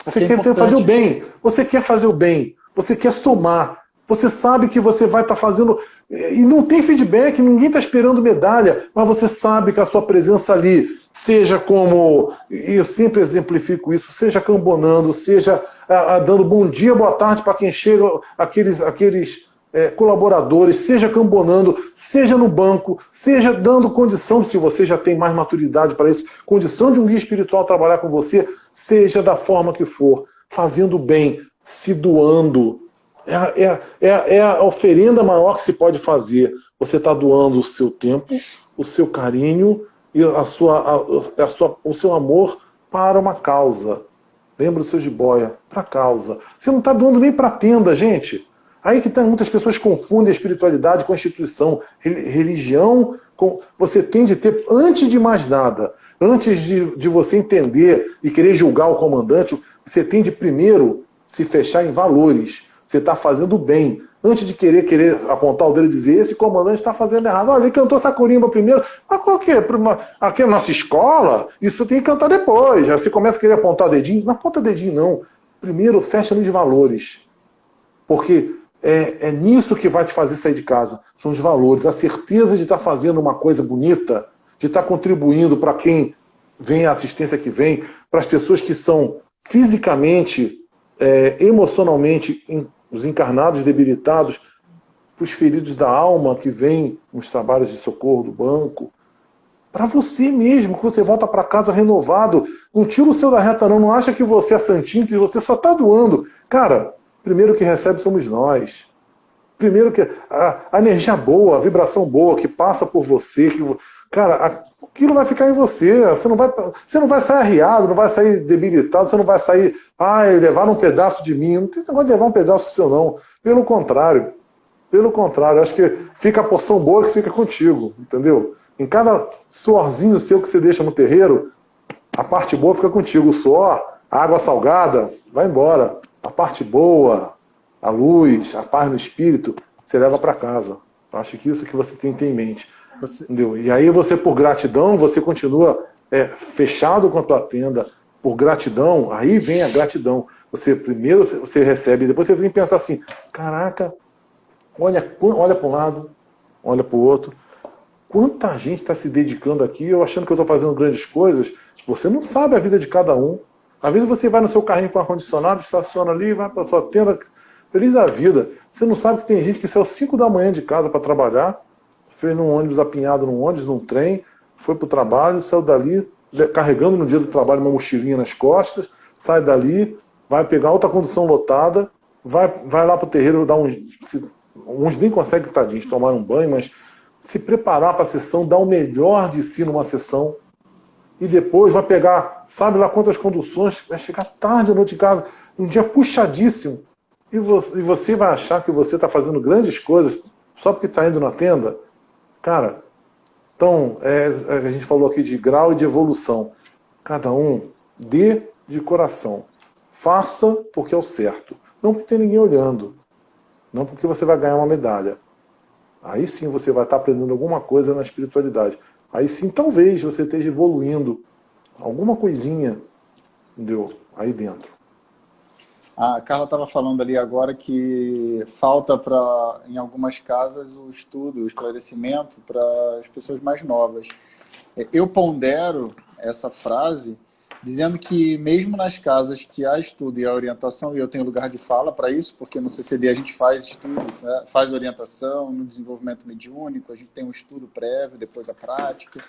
Você quer fazer o bem, você quer fazer o bem, você quer somar, você sabe que você vai estar fazendo, e não tem feedback, ninguém está esperando medalha, mas você sabe que a sua presença ali, seja como, e eu sempre exemplifico isso, seja cambonando, seja dando bom dia, boa tarde para quem chega, aqueles colaboradores, seja cambonando, seja no banco, seja dando condição, se você já tem mais maturidade para isso, condição de um guia espiritual trabalhar com você, seja da forma que for, fazendo bem, se doando. É a oferenda maior que se pode fazer. Você está doando o seu tempo, o seu carinho e o seu amor para uma causa. Lembra do seu Jiboia? Para a causa. Você não está doando nem para a tenda, gente. Aí que muitas pessoas confundem a espiritualidade com a instituição. Religião, você tem de ter, antes de mais nada, antes de você entender e querer julgar o comandante, você tem de primeiro se fechar em valores. Você está fazendo bem. Antes de querer apontar o dedo e dizer, esse comandante está fazendo errado. Olha, ele cantou Sacurimba primeiro. Mas qual que é? Aqui é a nossa escola, isso tem que cantar depois. Aí você começa a querer apontar o dedinho. Não aponta dedinho, não. Primeiro, fecha nos valores. Porque é nisso que vai te fazer sair de casa. São os valores. A certeza de estar fazendo uma coisa bonita, de estar contribuindo para quem vem, a assistência que vem, para as pessoas que são fisicamente, emocionalmente, os encarnados debilitados, para os feridos da alma que vêm nos trabalhos de socorro do banco. Para você mesmo, que você volta para casa renovado. Não tira o seu da reta, não. Não acha que você é santinho, que você só está doando. Cara, primeiro que recebe somos nós. Primeiro que a energia boa, a vibração boa que passa por você, cara, aquilo vai ficar em você. Você não vai sair arriado, não vai sair debilitado, você não vai sair, levar um pedaço de mim. Não tem negócio de levar um pedaço seu, não. Pelo contrário. Acho que fica a porção boa que fica contigo, entendeu? Em cada suorzinho seu que você deixa no terreiro, a parte boa fica contigo. O suor, a água salgada, vai embora. A parte boa, a luz, a paz no espírito, você leva para casa. Acho que isso que você tem que ter em mente. Entendeu? E aí você, por gratidão, você continua fechado com a tua tenda. Por gratidão, aí vem a gratidão. Primeiro você recebe, depois você vem pensar assim, caraca, olha para um lado, olha para o outro. Quanta gente está se dedicando aqui, eu achando que eu estou fazendo grandes coisas. Você não sabe a vida de cada um. Às vezes você vai no seu carrinho com ar-condicionado, estaciona ali, vai para sua tenda, feliz da vida. Você não sabe que tem gente que saiu 5 da manhã de casa para trabalhar, fez num ônibus apinhado num ônibus, num trem, foi para o trabalho, saiu dali, carregando no dia do trabalho uma mochilinha nas costas, sai dali, vai pegar outra condução lotada, vai lá para o terreiro, uns nem conseguem, tadinhos, tomar um banho, mas se preparar para a sessão, dar o melhor de si numa sessão, e depois vai pegar, sabe lá quantas conduções, vai chegar tarde à noite em casa, um dia puxadíssimo, e você vai achar que você está fazendo grandes coisas só porque está indo na tenda? Cara, então, a gente falou aqui de grau e de evolução. Cada um dê de coração. Faça porque é o certo. Não porque tem ninguém olhando. Não porque você vai ganhar uma medalha. Aí sim você vai estar aprendendo alguma coisa na espiritualidade. Aí sim, talvez você esteja evoluindo alguma coisinha, entendeu? Aí dentro. A Carla estava falando ali agora que falta em algumas casas o estudo, o esclarecimento para as pessoas mais novas. Eu pondero essa frase dizendo que mesmo nas casas que há estudo e há orientação, e eu tenho lugar de fala para isso, porque no CCD a gente faz estudo, né? Faz orientação no desenvolvimento mediúnico, a gente tem um estudo prévio, depois a prática.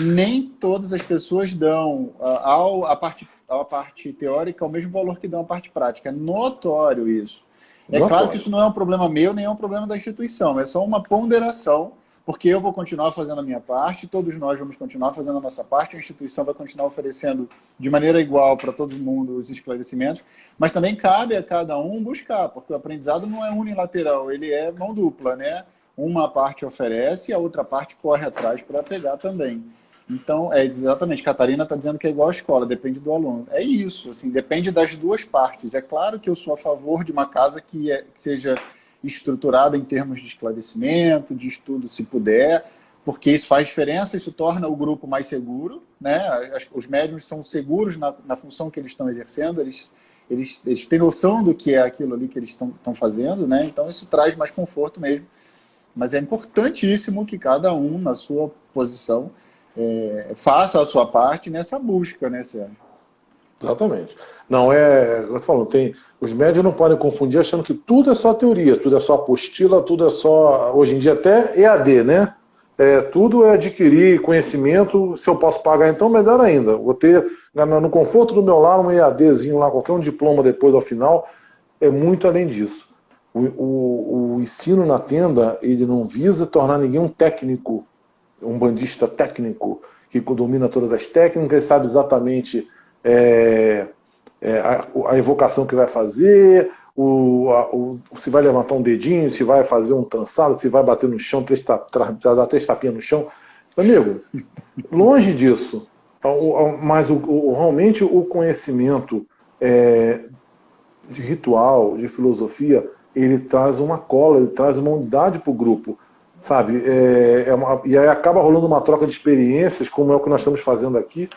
Nem todas as pessoas dão à parte teórica o mesmo valor que dão à parte prática. É notório isso. É claro que isso não é um problema meu, nem é um problema da instituição, é só uma ponderação, porque eu vou continuar fazendo a minha parte, todos nós vamos continuar fazendo a nossa parte, a instituição vai continuar oferecendo de maneira igual para todo mundo os esclarecimentos, mas também cabe a cada um buscar, porque o aprendizado não é unilateral, ele é mão dupla, né? Uma parte oferece e a outra parte corre atrás para pegar também. Então, exatamente, Catarina está dizendo que é igual à escola, depende do aluno. É isso, assim, depende das duas partes. É claro que eu sou a favor de uma casa que seja estruturada em termos de esclarecimento, de estudo, se puder, porque isso faz diferença, isso torna o grupo mais seguro, né? Os médiuns são seguros na função que eles estão exercendo, eles têm noção do que é aquilo ali que eles estão fazendo, né? Então isso traz mais conforto mesmo. Mas é importantíssimo que cada um, na sua posição, faça a sua parte nessa busca, né, Sérgio? Exatamente. Não é. Você falou, os médios não podem confundir achando que tudo é só teoria, tudo é só apostila, tudo é só. Hoje em dia até EAD, né? Tudo é adquirir conhecimento. Se eu posso pagar, então, melhor ainda. Vou ter no conforto do meu lar um EADzinho lá, qualquer um diploma depois ao final. É muito além disso. O ensino na tenda, ele não visa tornar ninguém um técnico, um bandista técnico, que domina todas as técnicas, sabe exatamente a evocação que vai fazer, se vai levantar um dedinho, se vai fazer um trançado, se vai bater no chão, dar 3 tapinhas no chão. Amigo, longe disso. Mas realmente o conhecimento de ritual, de filosofia, ele traz uma cola, ele traz uma unidade para o grupo. Sabe? E aí acaba rolando uma troca de experiências, como é o que nós estamos fazendo aqui.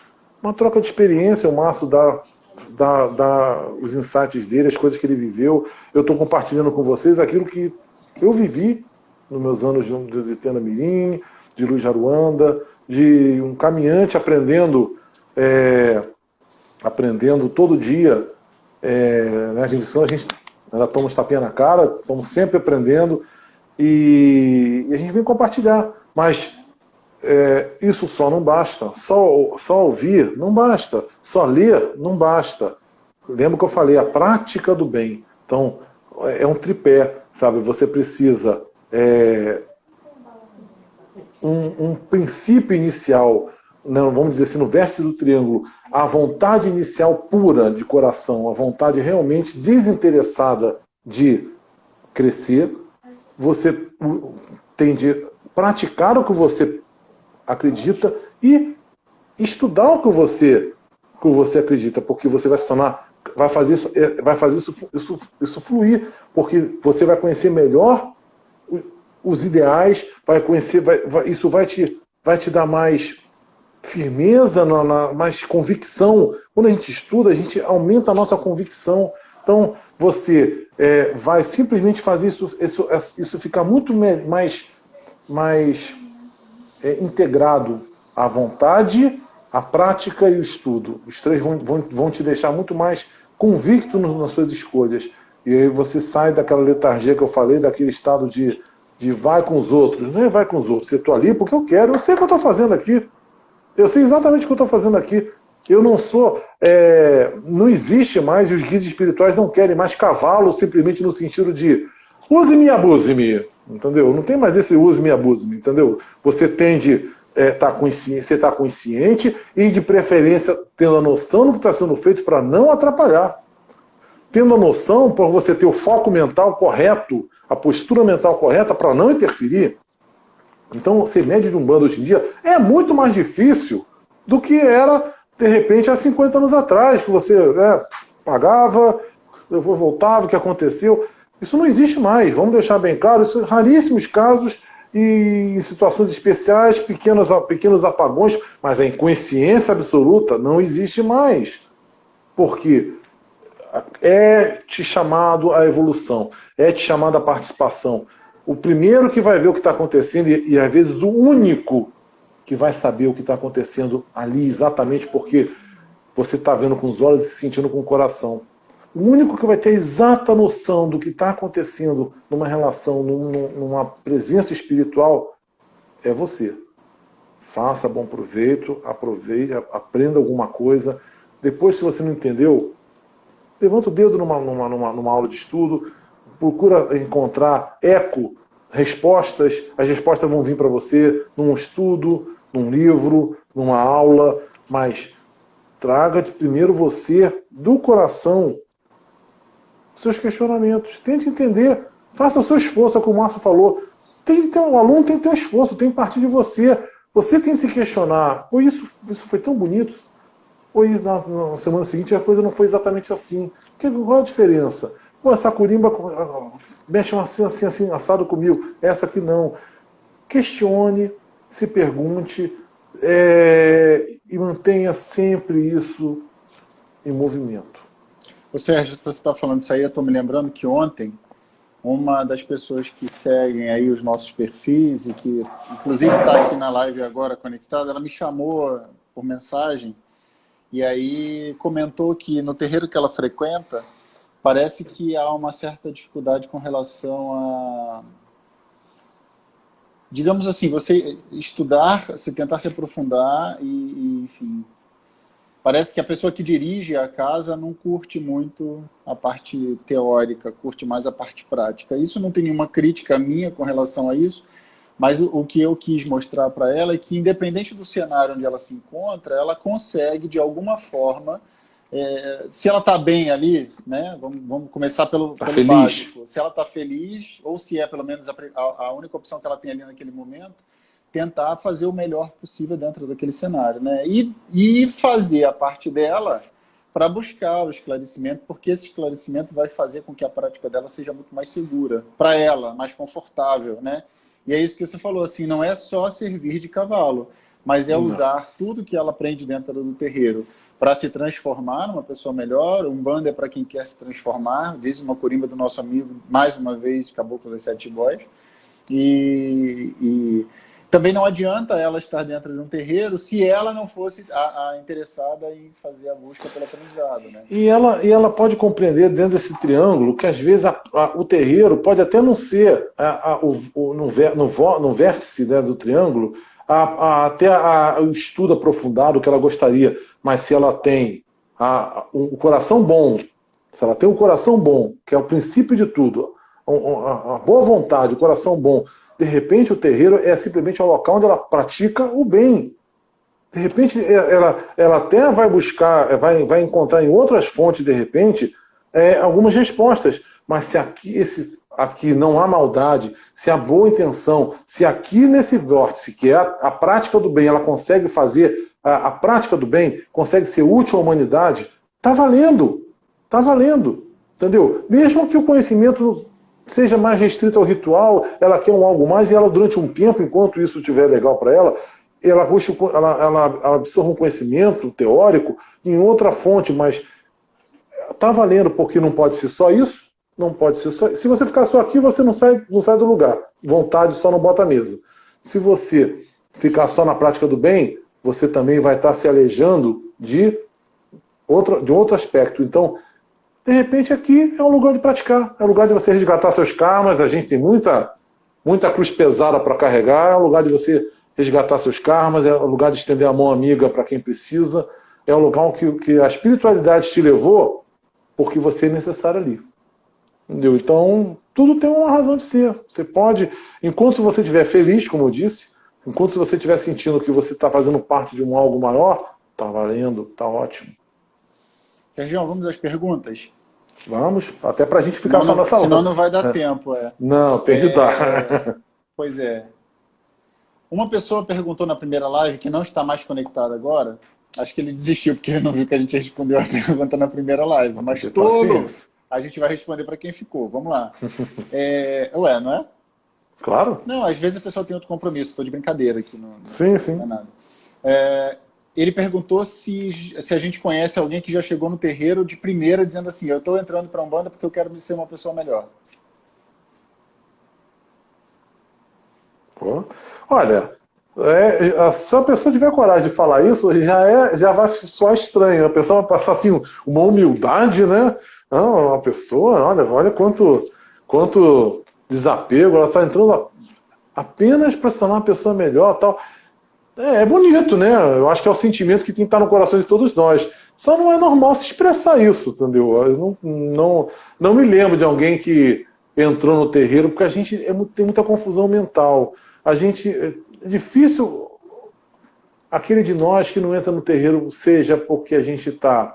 Uma troca de experiência, o Márcio dá os insights dele, as coisas que ele viveu. Eu estou compartilhando com vocês aquilo que eu vivi nos meus anos de Tenda Mirim, de Luz Jaruanda, de um caminhante aprendendo todo dia. A gente ainda toma uns tapinha na cara, estamos sempre aprendendo. E a gente vem compartilhar, mas isso só não basta, só ouvir não basta, só ler não basta. Lembra que eu falei, a prática do bem. Então, é um tripé, sabe? Você precisa um princípio inicial, não, vamos dizer assim, no vértice do triângulo, a vontade inicial pura de coração, a vontade realmente desinteressada de crescer. Você tem de praticar o que você acredita e estudar o que você acredita, porque você vai se tornar, vai fazer isso fluir, porque você vai conhecer melhor os ideais, vai conhecer, isso vai te dar mais firmeza, mais convicção. Quando a gente estuda, a gente aumenta a nossa convicção. Então, você vai simplesmente fazer isso ficar muito mais integrado à vontade, à prática e o estudo. Os três vão te deixar muito mais convicto nas suas escolhas. E aí você sai daquela letargia que eu falei, daquele estado de vai com os outros. Não é vai com os outros. Eu estou ali porque eu quero. Eu sei o que eu estou fazendo aqui. Eu sei exatamente o que eu estou fazendo aqui. Eu não sou... não existe mais, e os guias espirituais não querem mais cavalo simplesmente no sentido de use-me e abuse-me, entendeu? Não tem mais esse use-me e abuse-me, entendeu? Você tem de estar consciente e, de preferência, tendo a noção do que está sendo feito para não atrapalhar. Tendo a noção, para você ter o foco mental correto, a postura mental correta para não interferir. Então, ser médium de Umbanda hoje em dia é muito mais difícil do que era, de repente, há 50 anos atrás, que você pagava, depois voltava, o que aconteceu. Isso não existe mais, vamos deixar bem claro, isso são raríssimos casos e em situações especiais, pequenos apagões, mas a inconsciência absoluta não existe mais. Porque É te chamado à evolução, é te chamado à participação. O primeiro que vai ver o que está acontecendo, e às vezes o único que vai saber o que está acontecendo ali, exatamente porque você está vendo com os olhos e sentindo com o coração. O único que vai ter exata noção do que está acontecendo numa relação, numa presença espiritual, é você. Faça bom proveito, aproveite, aprenda alguma coisa. Depois, se você não entendeu, levanta o dedo numa aula de estudo, procura encontrar respostas. As respostas vão vir para você num estudo, num livro, numa aula, mas traga primeiro você, do coração, seus questionamentos. Tente entender. Faça o seu esforço, como o Márcio falou. O aluno tem que ter um esforço, tem que partir de você. Você tem que se questionar. Ou isso foi tão bonito. Ou na semana seguinte a coisa não foi exatamente assim. Qual a diferença? Pô, essa curimba mexe assim, assado comigo. Essa aqui não. Questione, se pergunte, e mantenha sempre isso em movimento. Ô Sérgio, você está falando isso aí, eu estou me lembrando que ontem uma das pessoas que seguem aí os nossos perfis e que inclusive está aqui na live agora conectada, ela me chamou por mensagem e aí comentou que no terreiro que ela frequenta parece que há uma certa dificuldade com relação a, digamos assim, você estudar, você tentar se aprofundar e enfim, parece que a pessoa que dirige a casa não curte muito a parte teórica, curte mais a parte prática. Isso não tem nenhuma crítica minha com relação a isso, mas o que eu quis mostrar para ela é que, independente do cenário onde ela se encontra, ela consegue, de alguma forma, se ela está bem ali, né? Vamos começar pelo básico. Se ela está feliz, ou se é pelo menos a única opção que ela tem ali naquele momento, tentar fazer o melhor possível dentro daquele cenário, né? E fazer a parte dela para buscar o esclarecimento, porque esse esclarecimento vai fazer com que a prática dela seja muito mais segura para ela, mais confortável, né? E é isso que você falou, assim, não é só servir de cavalo, mas é usar tudo que ela aprende dentro do terreiro para se transformar numa pessoa melhor. Umbanda é para quem quer se transformar, diz uma corimba do nosso amigo, mais uma vez, Caboclo das Sete Bóis. E também não adianta ela estar dentro de um terreiro se ela não fosse a interessada em fazer a busca pelo aprendizado, né? E ela pode compreender dentro desse triângulo que às vezes o terreiro pode até não ser no vértice, né, do triângulo até o estudo aprofundado que ela gostaria, mas se ela tem o coração bom, se ela tem o coração bom, que é o princípio de tudo, a boa vontade, o coração bom, de repente o terreiro é simplesmente o local onde ela pratica o bem. De repente ela até vai buscar, vai encontrar em outras fontes, de repente, algumas respostas. Mas se aqui não há maldade, se há boa intenção, se aqui nesse vórtice, que é a prática do bem, ela consegue fazer a prática do bem, consegue ser útil à humanidade, tá valendo. Tá valendo. Entendeu? Mesmo que o conhecimento seja mais restrito ao ritual, ela quer algo mais, e ela, durante um tempo, enquanto isso estiver legal para ela, ela absorve um conhecimento teórico em outra fonte, mas está valendo, porque não pode ser só isso, não pode ser só. Se você ficar só aqui, você não sai do lugar. Vontade só não bota a mesa. Se você ficar só na prática do bem, você também vai estar se alejando de outro aspecto. Então, de repente, aqui é um lugar de praticar, é um lugar de você resgatar seus karmas. A gente tem muita cruz pesada para carregar, é um lugar de você resgatar seus karmas, é um lugar de estender a mão amiga para quem precisa, é um lugar que a espiritualidade te levou porque você é necessário ali. Entendeu? Então, tudo tem uma razão de ser. Você pode, enquanto você estiver feliz, como eu disse, enquanto você estiver sentindo que você está fazendo parte de algo maior, está valendo, está ótimo. Sérgio, vamos às perguntas? Vamos, até para a gente ficar só nessa hora. Senão não vai dar tempo. Não, tem que dar. Pois é. Uma pessoa perguntou na primeira live, que não está mais conectada agora, acho que ele desistiu, porque ele não viu que a gente respondeu a pergunta na primeira live, mas todos a gente vai responder para quem ficou. Vamos lá. Ué, não é? Claro. Não, às vezes a pessoa tem outro compromisso, estou de brincadeira aqui. Sim. Não é nada. ele perguntou se a gente conhece alguém que já chegou no terreiro de primeira dizendo assim, eu estou entrando para a Umbanda porque eu quero ser uma pessoa melhor. Pô. Olha, se a pessoa tiver coragem de falar isso, já vai soar estranho. A pessoa vai passar assim, uma humildade, né? Não, uma pessoa, olha quanto desapego, ela está entrando apenas para se tornar uma pessoa melhor, tal. É bonito, né? Eu acho que é o sentimento que tem que estar no coração de todos nós. Só não é normal se expressar isso, entendeu? Eu não me lembro de alguém que entrou no terreiro, porque a gente tem muita confusão mental. É difícil aquele de nós que não entra no terreiro, seja porque a gente está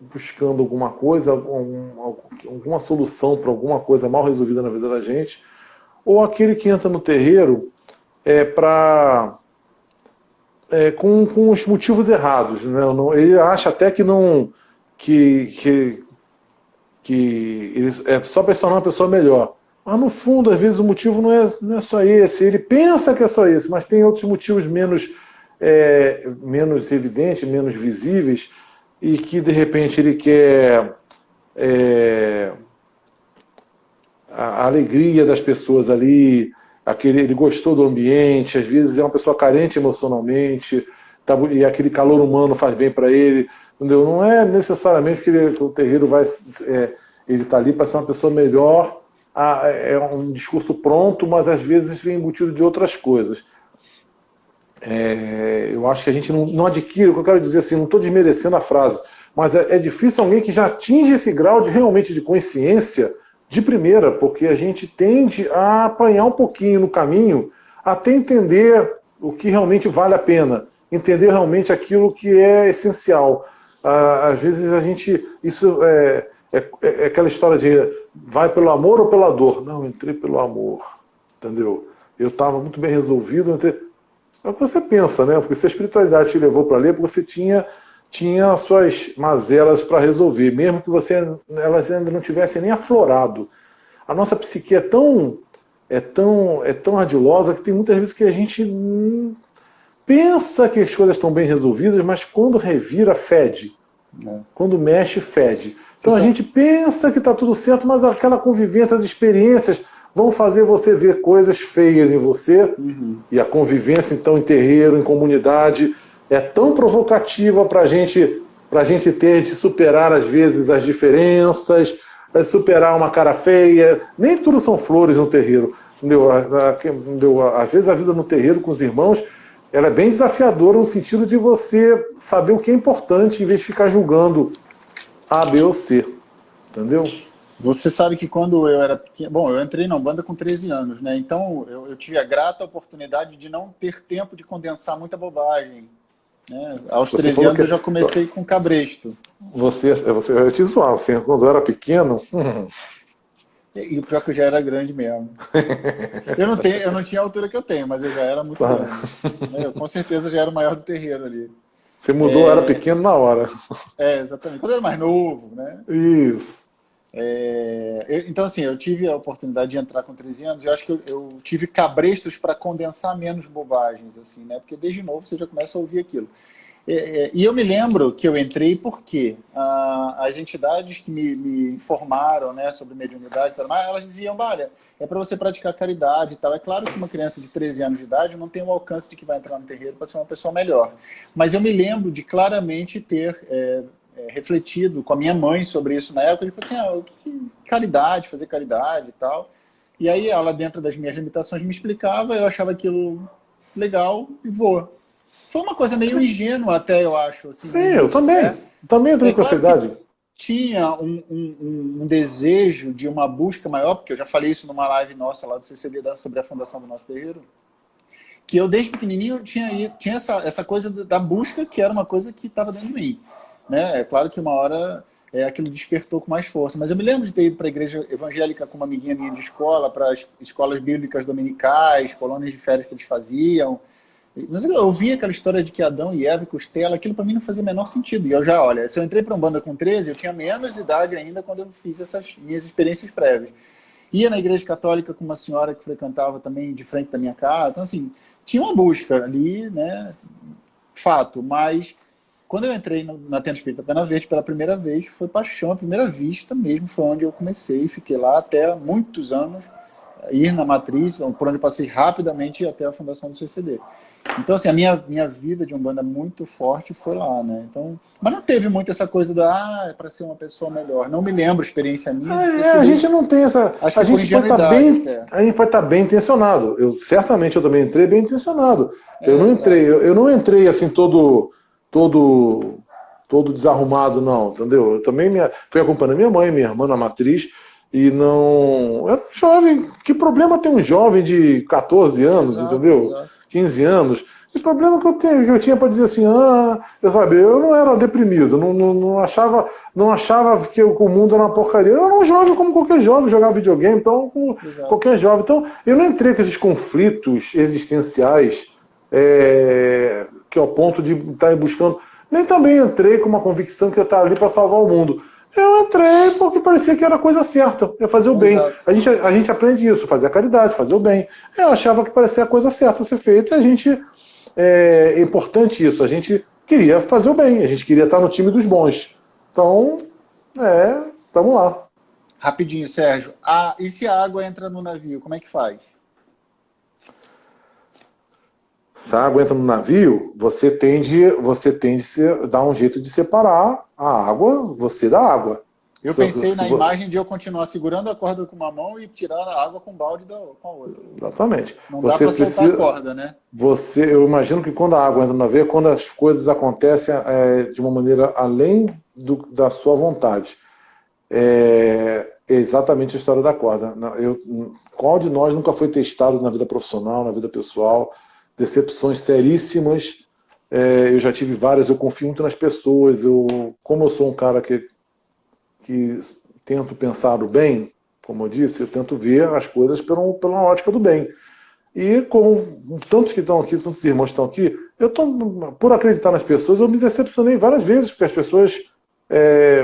buscando alguma coisa, alguma solução para alguma coisa mal resolvida na vida da gente, ou aquele que entra no terreiro com os motivos errados, né? Ele acha até que não que ele é só para se tornar uma pessoa melhor. Mas no fundo, às vezes, o motivo não é só esse. Ele pensa que é só esse, mas tem outros motivos menos evidentes, menos visíveis, e que de repente ele quer a alegria das pessoas ali, ele gostou do ambiente, às vezes é uma pessoa carente emocionalmente, e aquele calor humano faz bem para ele, entendeu? Não é necessariamente que o terreiro ele está ali para ser uma pessoa melhor, é um discurso pronto, mas às vezes vem embutido de outras coisas. Eu acho que a gente não adquire, o que eu quero dizer assim, não estou desmerecendo a frase, mas é difícil alguém que já atinge esse grau realmente de consciência de primeira, porque a gente tende a apanhar um pouquinho no caminho até entender o que realmente vale a pena, entender realmente aquilo que é essencial. Às vezes isso é aquela história de vai pelo amor ou pela dor? Não, entrei pelo amor, entendeu? Eu estava muito bem resolvido, é o que você pensa, né? Porque se a espiritualidade te levou para ali, é porque você tinha as suas mazelas para resolver, mesmo que elas ainda não tivessem nem aflorado. A nossa psique é tão ardilosa que tem muitas vezes que a gente pensa que as coisas estão bem resolvidas, mas quando revira, fede. Quando mexe, fede. Então a gente pensa que está tudo certo, mas aquela convivência, as experiências vão fazer você ver coisas feias em você. E a convivência, então, em terreiro, em comunidade, é tão provocativa para a gente ter de superar, às vezes, as diferenças, superar uma cara feia. Nem tudo são flores no terreiro. Entendeu? Às vezes a vida no terreiro com os irmãos ela é bem desafiadora no sentido de você saber o que é importante em vez de ficar julgando A, B ou C. Entendeu? Você sabe que quando eu era pequeno... Bom, eu entrei na Umbanda com 13 anos, né? Então eu tive a grata oportunidade de não ter tempo de condensar muita bobagem. Né? Aos 13 anos eu já comecei com cabresto. Eu te zoava, assim, quando eu era pequeno... E o pior é que eu já era grande mesmo. Eu não tinha a altura que eu tenho, mas eu já era muito grande. Eu, com certeza já era o maior do terreiro ali. Você mudou, era pequeno na hora. Exatamente. Quando eu era mais novo, né? Isso. Então, assim, eu tive a oportunidade de entrar com 13 anos e eu acho que eu tive cabrestos para condensar menos bobagens, assim, né? Porque desde novo você já começa a ouvir aquilo. E eu me lembro que eu entrei porque as entidades que me informaram, né, sobre mediunidade, elas diziam, olha, é para você praticar caridade e tal. É claro que uma criança de 13 anos de idade não tem o alcance de que vai entrar no terreiro para ser uma pessoa melhor. Mas eu me lembro de claramente ter refletido com a minha mãe sobre isso na época. Tipo assim, o que caridade, fazer caridade e tal. E aí ela, dentro das minhas limitações, me explicava, eu achava aquilo legal e vou. Foi uma coisa meio ingênua até, eu acho. Assim, sim, eu também. Né? Também entrei com essa idade. Tinha um desejo de uma busca maior, porque eu já falei isso numa live nossa lá do CCD sobre a fundação do nosso terreiro, que eu desde pequenininho tinha essa coisa da busca, que era uma coisa que estava dentro de mim. Né? É claro que uma hora aquilo despertou com mais força, mas eu me lembro de ter ido para a igreja evangélica com uma amiguinha minha de escola, para as escolas bíblicas dominicais, colônias de férias que eles faziam. Mas eu ouvi aquela história de que Adão e Eva e costela, aquilo para mim não fazia o menor sentido. E eu já, olha, se eu entrei para Umbanda com 13, eu tinha menos idade ainda quando eu fiz essas minhas experiências prévias. Ia na igreja católica com uma senhora que frequentava também de frente da minha casa. Então, assim, tinha uma busca ali, né? Fato, mas quando eu entrei na Tenda Espírita Pena Verde pela primeira vez, foi paixão, à primeira vista mesmo, foi onde eu comecei, fiquei lá até muitos anos, ir na matriz, por onde eu passei rapidamente até a fundação do CCD. Então, assim, a minha vida de Umbanda muito forte foi lá, né? Então, mas não teve muito essa coisa é para ser uma pessoa melhor. Não me lembro, experiência minha. A gente não tem essa. Acho A que por gente pode estar ingenuidade bem. até. A gente pode estar bem intencionado. Certamente eu também entrei bem intencionado. Eu não exato. entrei, eu não entrei assim todo desarrumado, não, entendeu? Eu também fui acompanhando minha mãe, minha irmã na matriz, e não. Eu era um jovem. Que problema tem um jovem de 14 anos, Exato, entendeu? exato. 15 anos. Que problema que eu tinha para dizer assim, eu não era deprimido, não achava que o mundo era uma porcaria. Eu era um jovem como qualquer jovem, jogava videogame, então, como Exato. qualquer jovem. Então, eu não entrei com esses conflitos existenciais que é o ponto de estar buscando. Nem também entrei com uma convicção que eu estava ali para salvar o mundo. Eu entrei porque parecia que era a coisa certa, ia fazer o bem. Exato. A gente aprende isso, fazer a caridade, fazer o bem. Eu achava que parecia a coisa certa a ser feita, e a gente. É importante isso, a gente queria fazer o bem, a gente queria estar no time dos bons. Então, estamos lá. Rapidinho, Sérgio. E se a água entra no navio, como é que faz? Se a água entra no navio, você tende a dar um jeito de separar a água, você da água. Eu pensei na imagem de eu continuar segurando a corda com uma mão e tirar a água com o balde com a outra. Exatamente. Não dá para soltar a corda, né? Eu imagino que quando a água entra no navio, é quando as coisas acontecem de uma maneira além da sua vontade. É exatamente a história da corda. Qual de nós nunca foi testado na vida profissional, na vida pessoal? Decepções seríssimas. Eu já tive várias, eu confio muito nas pessoas. Como eu sou um cara que tento pensar o bem, como eu disse, eu tento ver as coisas pela ótica do bem. E com tantos que estão aqui, tantos irmãos que estão aqui, por acreditar nas pessoas, eu me decepcionei várias vezes, porque as pessoas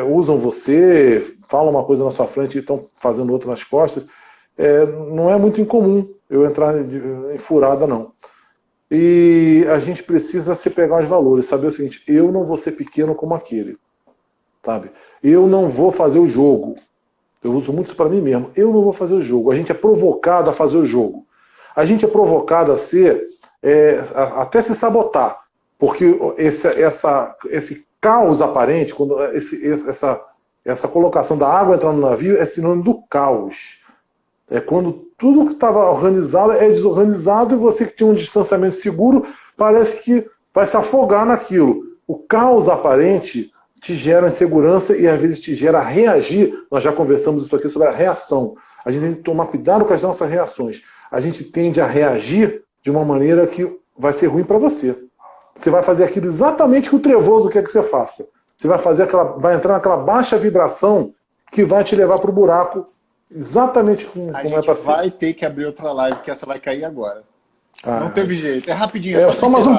usam você, falam uma coisa na sua frente e estão fazendo outra nas costas. Não é muito incomum eu entrar em furada, não. E a gente precisa se pegar os valores, saber o seguinte: eu não vou ser pequeno como aquele, sabe? Eu não vou fazer o jogo. Eu uso muito isso para mim mesmo. Eu não vou fazer o jogo. A gente é provocado a fazer o jogo. A gente é provocado a até se sabotar. Porque esse caos aparente, quando essa colocação da água entrando no navio é sinônimo do caos. É quando tudo que estava organizado é desorganizado e você que tinha um distanciamento seguro parece que vai se afogar naquilo. O caos aparente te gera insegurança e às vezes te gera reagir. Nós já conversamos isso aqui sobre a reação. A gente tem que tomar cuidado com as nossas reações. A gente tende a reagir de uma maneira que vai ser ruim para você. Você vai fazer aquilo exatamente que o trevoso quer que você faça. Você vai entrar naquela baixa vibração que vai te levar para o buraco exatamente como a é gente para ser. vai ter que abrir outra live, porque essa vai cair agora. Não teve jeito. É rapidinho. É só mais um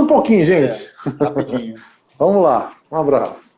pouquinho, gente. Rapidinho. Vamos lá. Um abraço.